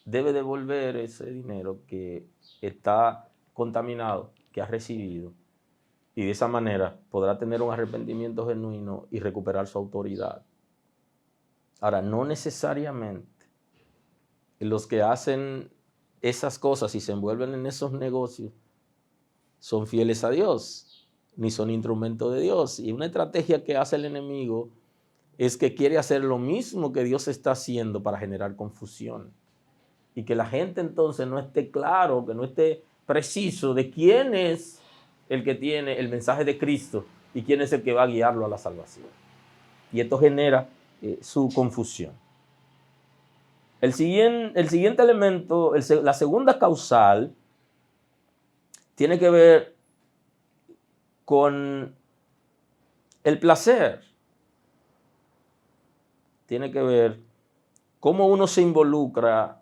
debe devolver ese dinero que está contaminado, que ha recibido, y de esa manera podrá tener un arrepentimiento genuino y recuperar su autoridad. Ahora, no necesariamente los que hacen esas cosas y se envuelven en esos negocios son fieles a Dios, ni son instrumentos de Dios. Y una estrategia que hace el enemigo es que quiere hacer lo mismo que Dios está haciendo para generar confusión. Y que la gente entonces no esté claro, que no esté preciso de quién es el que tiene el mensaje de Cristo y quién es el que va a guiarlo a la salvación. Y esto genera su confusión. El siguiente elemento, la segunda causal, tiene que ver con el placer. Tiene que ver cómo uno se involucra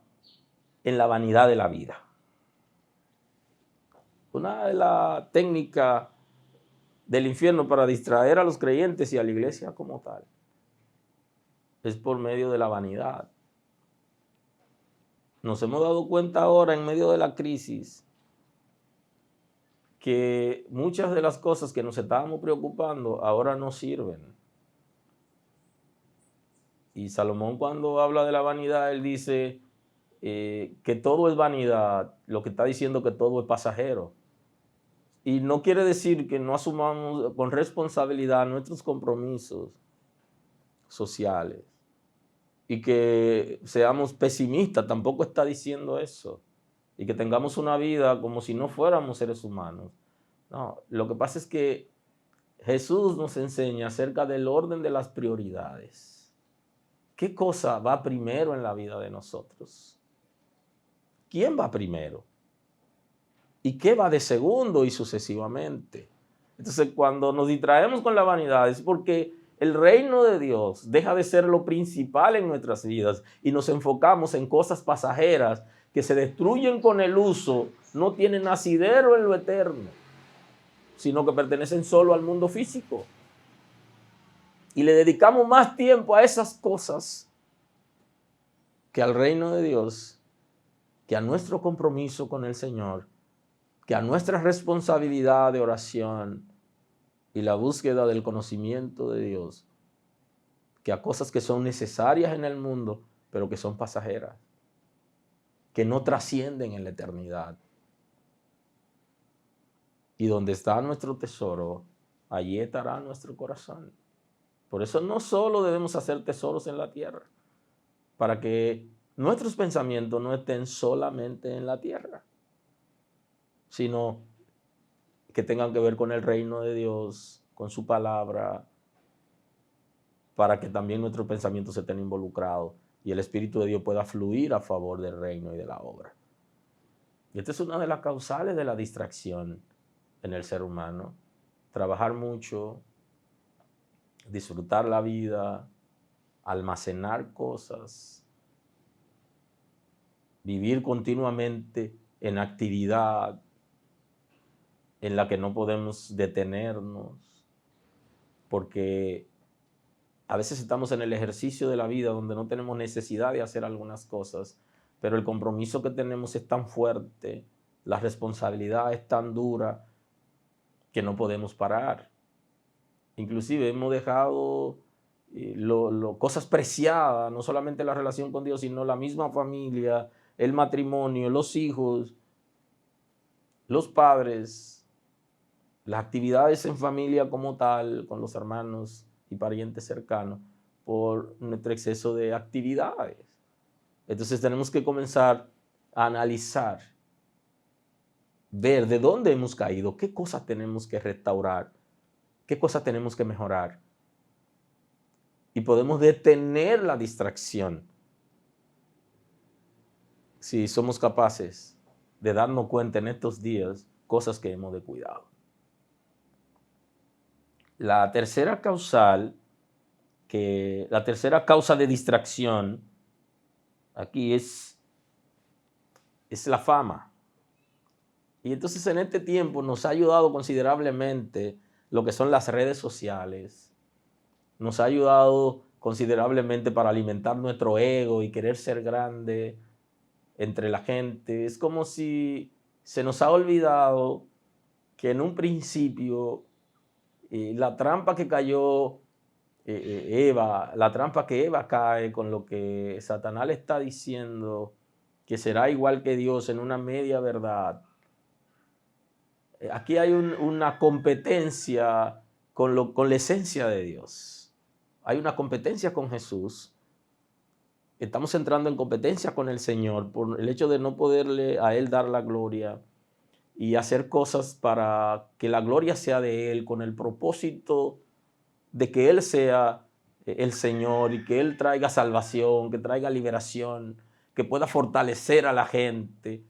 en la vanidad de la vida. Una de las técnicas del infierno para distraer a los creyentes y a la iglesia como tal es por medio de la vanidad. Nos hemos dado cuenta ahora en medio de la crisis que muchas de las cosas que nos estábamos preocupando ahora no sirven. Y Salomón, cuando habla de la vanidad, él dice que todo es vanidad, lo que está diciendo que todo es pasajero. Y no quiere decir que no asumamos con responsabilidad nuestros compromisos sociales y que seamos pesimistas, tampoco está diciendo eso. Y que tengamos una vida como si no fuéramos seres humanos. No, lo que pasa es que Jesús nos enseña acerca del orden de las prioridades. ¿Qué cosa va primero en la vida de nosotros? ¿Quién va primero? ¿Y qué va de segundo? Y sucesivamente. Entonces, cuando nos distraemos con la vanidad es porque el reino de Dios deja de ser lo principal en nuestras vidas y nos enfocamos en cosas pasajeras que se destruyen con el uso, no tienen asidero en lo eterno, sino que pertenecen solo al mundo físico. Y le dedicamos más tiempo a esas cosas que al reino de Dios, que a nuestro compromiso con el Señor, que a nuestra responsabilidad de oración y la búsqueda del conocimiento de Dios, que a cosas que son necesarias en el mundo, pero que son pasajeras, que no trascienden en la eternidad. Y donde está nuestro tesoro, allí estará nuestro corazón. Por eso no solo debemos hacer tesoros en la tierra, para que nuestros pensamientos no estén solamente en la tierra, sino que tengan que ver con el reino de Dios, con su palabra, para que también nuestros pensamientos estén involucrados y el Espíritu de Dios pueda fluir a favor del reino y de la obra. Y esta es una de las causales de la distracción en el ser humano. Trabajar mucho, disfrutar la vida, almacenar cosas, vivir continuamente en actividad en la que no podemos detenernos, porque a veces estamos en el ejercicio de la vida donde no tenemos necesidad de hacer algunas cosas, pero el compromiso que tenemos es tan fuerte, la responsabilidad es tan dura que no podemos parar. Inclusive hemos dejado cosas preciadas, no solamente la relación con Dios, sino la misma familia, el matrimonio, los hijos, los padres, las actividades en familia como tal, con los hermanos y parientes cercanos, por nuestro exceso de actividades. Entonces tenemos que comenzar a analizar, ver de dónde hemos caído, qué cosas tenemos que restaurar, qué cosas tenemos que mejorar. Y podemos detener la distracción si somos capaces de darnos cuenta en estos días cosas que hemos descuidado. La tercera causa de distracción aquí es la fama. Y entonces en este tiempo nos ha ayudado considerablemente lo que son las redes sociales. Nos ha ayudado considerablemente para alimentar nuestro ego y querer ser grande entre la gente. Es como si se nos ha olvidado que en un principio la trampa que cayó Eva, la trampa que Eva cae con lo que Satanás le está diciendo, que será igual que Dios en una media verdad. Aquí hay una competencia con la esencia de Dios. Hay una competencia con Jesús. Estamos entrando en competencia con el Señor por el hecho de no poderle a Él dar la gloria. y hacer cosas para que la gloria sea de Él, con el propósito de que Él sea el Señor y que Él traiga salvación, que traiga liberación, que pueda fortalecer a la gente.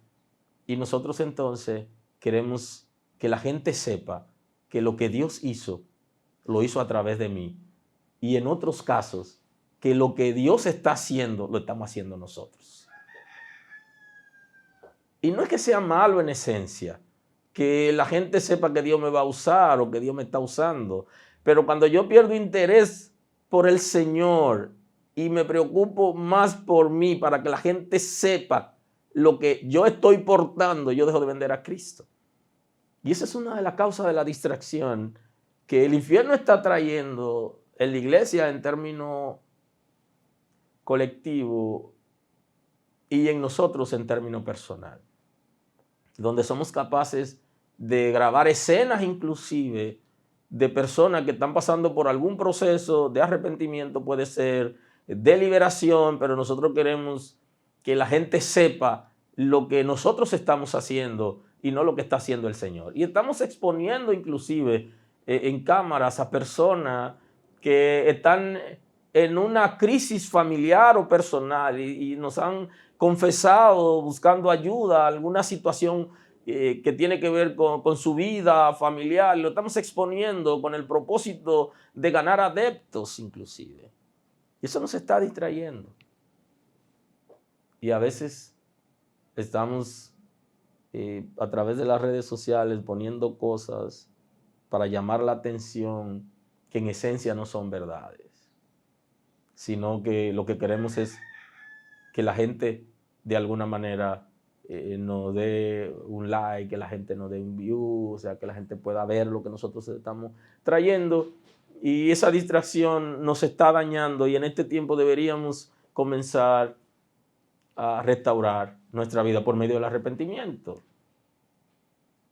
Y nosotros entonces queremos que la gente sepa que lo que Dios hizo, lo hizo a través de mí. Y en otros casos, que lo que Dios está haciendo, lo estamos haciendo nosotros. Y no es que sea malo en esencia, que la gente sepa que Dios me va a usar o que Dios me está usando. Pero cuando yo pierdo interés por el Señor y me preocupo más por mí para que la gente sepa lo que yo estoy portando, yo dejo de vender a Cristo. Y esa es una de las causas de la distracción que el infierno está trayendo en la iglesia en términos colectivos y en nosotros en términos personal, donde somos capaces de grabar escenas inclusive de personas que están pasando por algún proceso de arrepentimiento, puede ser de liberación, pero nosotros queremos que la gente sepa lo que nosotros estamos haciendo y no lo que está haciendo el Señor. Y estamos exponiendo inclusive en cámaras a personas que están en una crisis familiar o personal y nos han confesado buscando ayuda, alguna situación que tiene que ver con su vida familiar. Lo estamos exponiendo con el propósito de ganar adeptos inclusive. Y eso nos está distrayendo. Y a veces estamos a través de las redes sociales poniendo cosas para llamar la atención que en esencia no son verdades, sino que lo que queremos es que la gente de alguna manera nos dé un like, que la gente nos dé un view, o sea, que la gente pueda ver lo que nosotros estamos trayendo. Y esa distracción nos está dañando y en este tiempo deberíamos comenzar a restaurar nuestra vida por medio del arrepentimiento.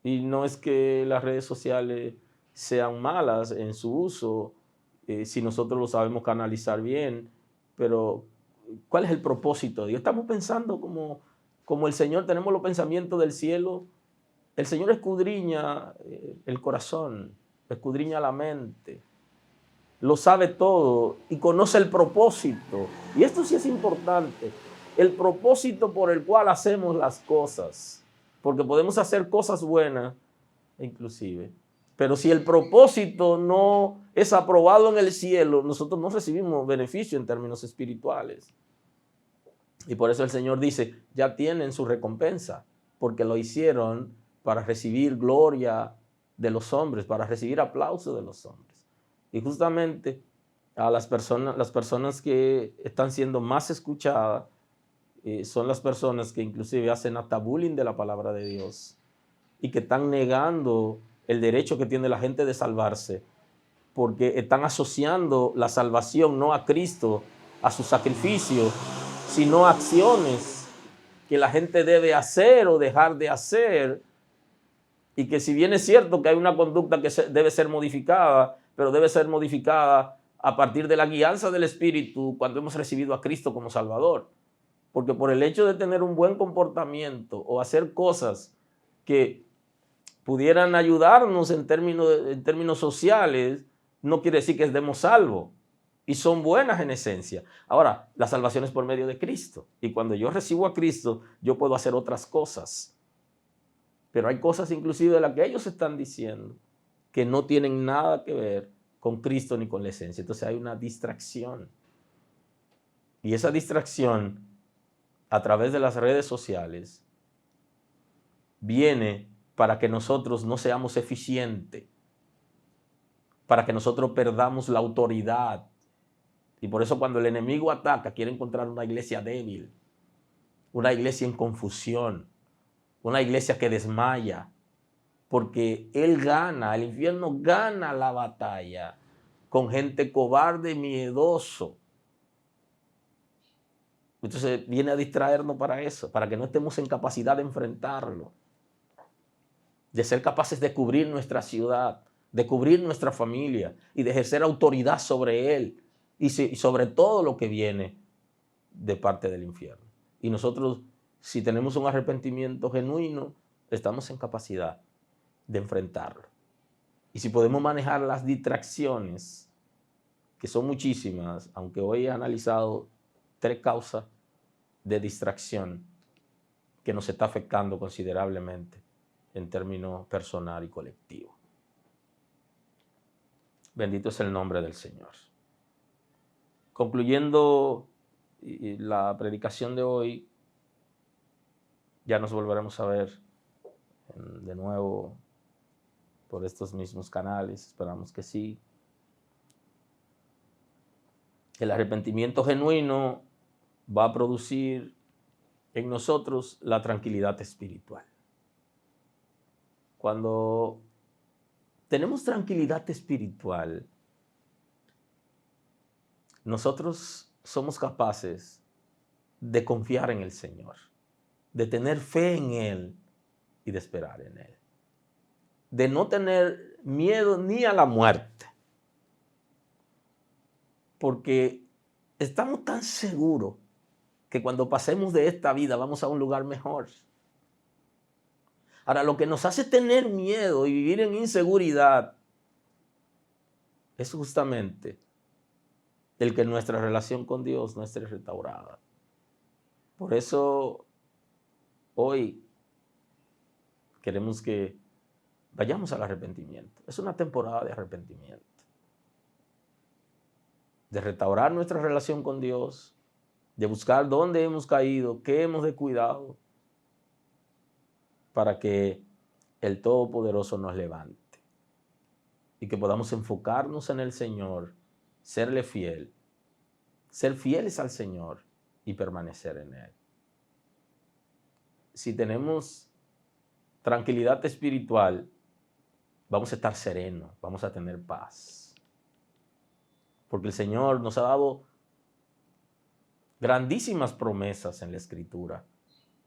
Y no es que las redes sociales sean malas en su uso, si nosotros lo sabemos canalizar bien, pero ¿cuál es el propósito de Dios? Estamos pensando como el Señor, tenemos los pensamientos del cielo. El Señor escudriña el corazón, escudriña la mente, lo sabe todo y conoce el propósito. Y esto sí es importante, el propósito por el cual hacemos las cosas, porque podemos hacer cosas buenas inclusive, pero si el propósito no es aprobado en el cielo, nosotros no recibimos beneficio en términos espirituales. Y por eso el Señor dice, ya tienen su recompensa, porque lo hicieron para recibir gloria de los hombres, para recibir aplauso de los hombres. Y justamente a las personas que están siendo más escuchadas son las personas que inclusive hacen hasta bullying de la palabra de Dios y que están negando el derecho que tiene la gente de salvarse, porque están asociando la salvación no a Cristo, a su sacrificio, sino a acciones que la gente debe hacer o dejar de hacer, y que si bien es cierto que hay una conducta que debe ser modificada, pero debe ser modificada a partir de la guianza del Espíritu cuando hemos recibido a Cristo como Salvador. Porque por el hecho de tener un buen comportamiento o hacer cosas que pudieran ayudarnos en términos sociales, no quiere decir que estemos salvos. Y son buenas en esencia. Ahora, la salvación es por medio de Cristo. Y cuando yo recibo a Cristo, yo puedo hacer otras cosas. Pero hay cosas inclusive de las que ellos están diciendo que no tienen nada que ver con Cristo ni con la esencia. Entonces hay una distracción. Y esa distracción a través de las redes sociales viene para que nosotros no seamos eficientes, para que nosotros perdamos la autoridad. Y por eso cuando el enemigo ataca, quiere encontrar una iglesia débil, una iglesia en confusión, una iglesia que desmaya, porque él gana, el infierno gana la batalla con gente cobarde, miedoso. Entonces viene a distraernos para eso, para que no estemos en capacidad de enfrentarlo, de ser capaces de cubrir nuestra ciudad, de cubrir nuestra familia y de ejercer autoridad sobre él y sobre todo lo que viene de parte del infierno. Y nosotros, si tenemos un arrepentimiento genuino, estamos en capacidad de enfrentarlo. Y si podemos manejar las distracciones, que son muchísimas, aunque hoy he analizado 3 causas de distracción que nos está afectando considerablemente en términos personal y colectivo. Bendito es el nombre del Señor. Concluyendo la predicación de hoy, ya nos volveremos a ver de nuevo por estos mismos canales, esperamos que sí. El arrepentimiento genuino va a producir en nosotros la tranquilidad espiritual. Cuando tenemos tranquilidad espiritual, nosotros somos capaces de confiar en el Señor, de tener fe en Él y de esperar en Él. De no tener miedo ni a la muerte. Porque estamos tan seguros que cuando pasemos de esta vida vamos a un lugar mejor. Ahora, lo que nos hace tener miedo y vivir en inseguridad es justamente el que nuestra relación con Dios no esté restaurada. Por eso, hoy queremos que vayamos al arrepentimiento. Es una temporada de arrepentimiento. De restaurar nuestra relación con Dios, de buscar dónde hemos caído, qué hemos descuidado, para que el Todopoderoso nos levante y que podamos enfocarnos en el Señor, serle fiel, ser fieles al Señor y permanecer en Él. Si tenemos tranquilidad espiritual, vamos a estar serenos, vamos a tener paz. Porque el Señor nos ha dado grandísimas promesas en la Escritura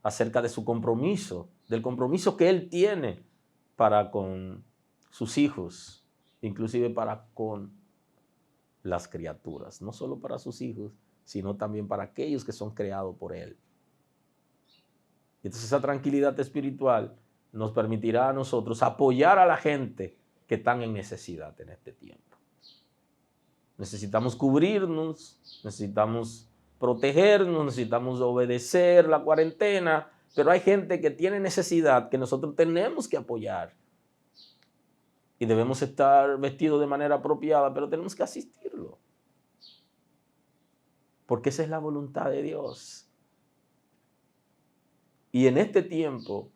acerca de su compromiso, del compromiso que Él tiene para con sus hijos, inclusive para con las criaturas. No solo para sus hijos, sino también para aquellos que son creados por Él. Entonces esa tranquilidad espiritual nos permitirá a nosotros apoyar a la gente que están en necesidad en este tiempo. Necesitamos cubrirnos, necesitamos protegernos, necesitamos obedecer la cuarentena, pero hay gente que tiene necesidad que nosotros tenemos que apoyar. Y debemos estar vestidos de manera apropiada, pero tenemos que asistirlo. Porque esa es la voluntad de Dios. Y en este tiempo,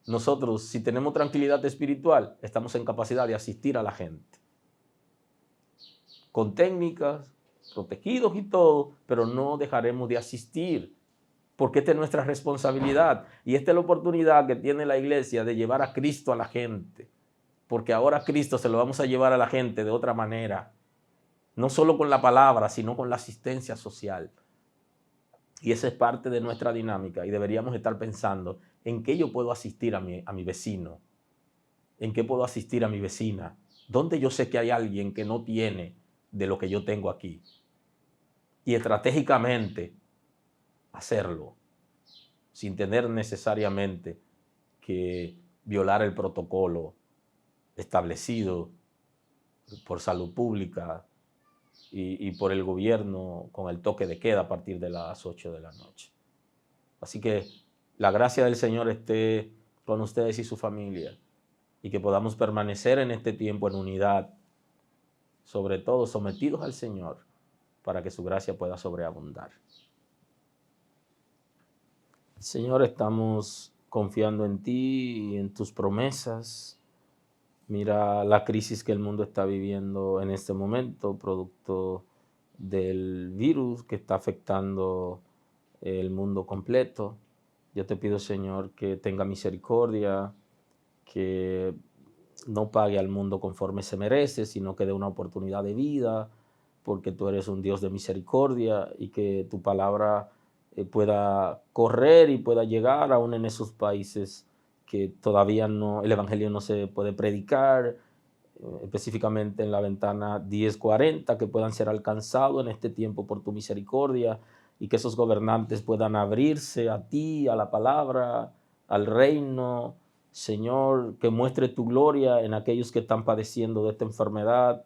nosotros, si tenemos tranquilidad espiritual, estamos en capacidad de asistir a la gente. Con técnicas, protegidos y todo, pero no dejaremos de asistir, porque esta es nuestra responsabilidad y esta es la oportunidad que tiene la iglesia de llevar a Cristo a la gente, porque ahora Cristo se lo vamos a llevar a la gente de otra manera, no solo con la palabra, sino con la asistencia social. Y esa es parte de nuestra dinámica y deberíamos estar pensando en qué yo puedo asistir a mi vecino, en qué puedo asistir a mi vecina, dónde yo sé que hay alguien que no tiene de lo que yo tengo aquí. Y estratégicamente hacerlo, sin tener necesariamente que violar el protocolo establecido por salud pública y por el gobierno con el toque de queda a partir de las 8 de la noche. Así que la gracia del Señor esté con ustedes y su familia y que podamos permanecer en este tiempo en unidad, sobre todo sometidos al Señor, para que su gracia pueda sobreabundar. Señor, estamos confiando en ti y en tus promesas. Mira la crisis que el mundo está viviendo en este momento, producto del virus que está afectando el mundo completo. Yo te pido, Señor, que tenga misericordia, que no pague al mundo conforme se merece, sino que dé una oportunidad de vida, porque tú eres un Dios de misericordia y que tu palabra pueda correr y pueda llegar aún en esos países que todavía no, el evangelio no se puede predicar, específicamente en la ventana 1040, que puedan ser alcanzados en este tiempo por tu misericordia y que esos gobernantes puedan abrirse a ti, a la palabra, al reino, Señor, que muestre tu gloria en aquellos que están padeciendo de esta enfermedad.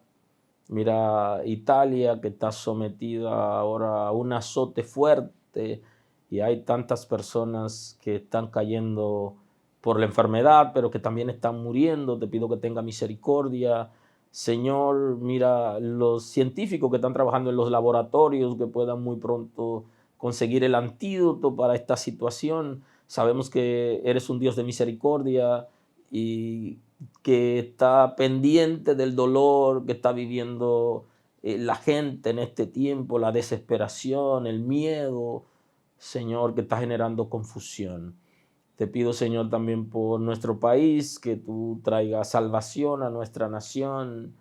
Mira Italia, que está sometida ahora a un azote fuerte y hay tantas personas que están cayendo por la enfermedad, pero que también están muriendo. Te pido que tenga misericordia. Señor, mira los científicos que están trabajando en los laboratorios, que puedan muy pronto conseguir el antídoto para esta situación. Sabemos que eres un Dios de misericordia y que está pendiente del dolor que está viviendo la gente en este tiempo, la desesperación, el miedo, Señor, que está generando confusión. Te pido, Señor, también por nuestro país, que tú traigas salvación a nuestra nación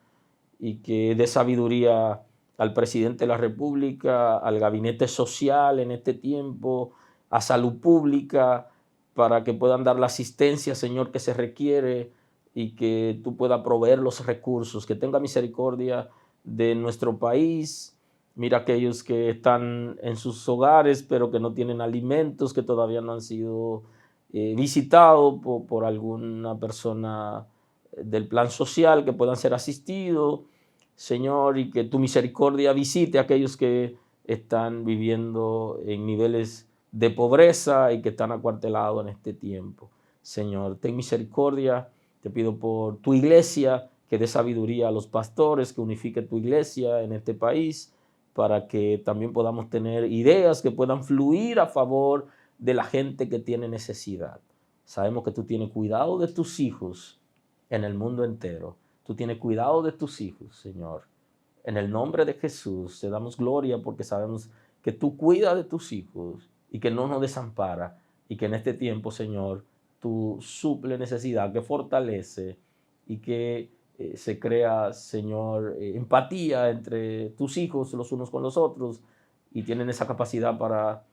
y que dé sabiduría al presidente de la República, al gabinete social en este tiempo, a salud pública, para que puedan dar la asistencia, Señor, que se requiere y que tú puedas proveer los recursos, que tenga misericordia de nuestro país. Mira aquellos que están en sus hogares, pero que no tienen alimentos, que todavía no han sido visitados por alguna persona del plan social, que puedan ser asistidos, Señor, y que tu misericordia visite a aquellos que están viviendo en niveles de pobreza y que están acuartelados en este tiempo. Señor, ten misericordia. Te pido por tu iglesia, que dé sabiduría a los pastores, que unifique tu iglesia en este país, para que también podamos tener ideas que puedan fluir a favor de la gente que tiene necesidad. Sabemos que tú tienes cuidado de tus hijos en el mundo entero. Tú tienes cuidado de tus hijos, Señor. En el nombre de Jesús te damos gloria porque sabemos que tú cuidas de tus hijos y que no nos desampara y que en este tiempo, Señor, tú suple necesidad, que fortalece y que se crea, Señor, empatía entre tus hijos los unos con los otros y tienen esa capacidad para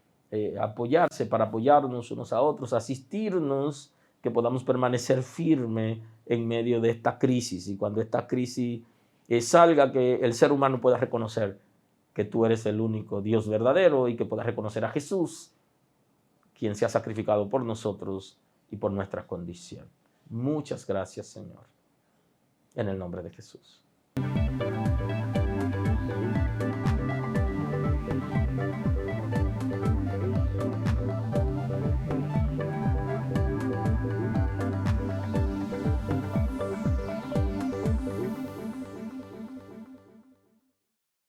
apoyarse, para apoyarnos unos a otros, asistirnos, que podamos permanecer firme en medio de esta crisis y cuando esta crisis salga, que el ser humano pueda reconocer que tú eres el único Dios verdadero y que pueda reconocer a Jesús, quien se ha sacrificado por nosotros y por nuestra condición. Muchas gracias, Señor, en el nombre de Jesús.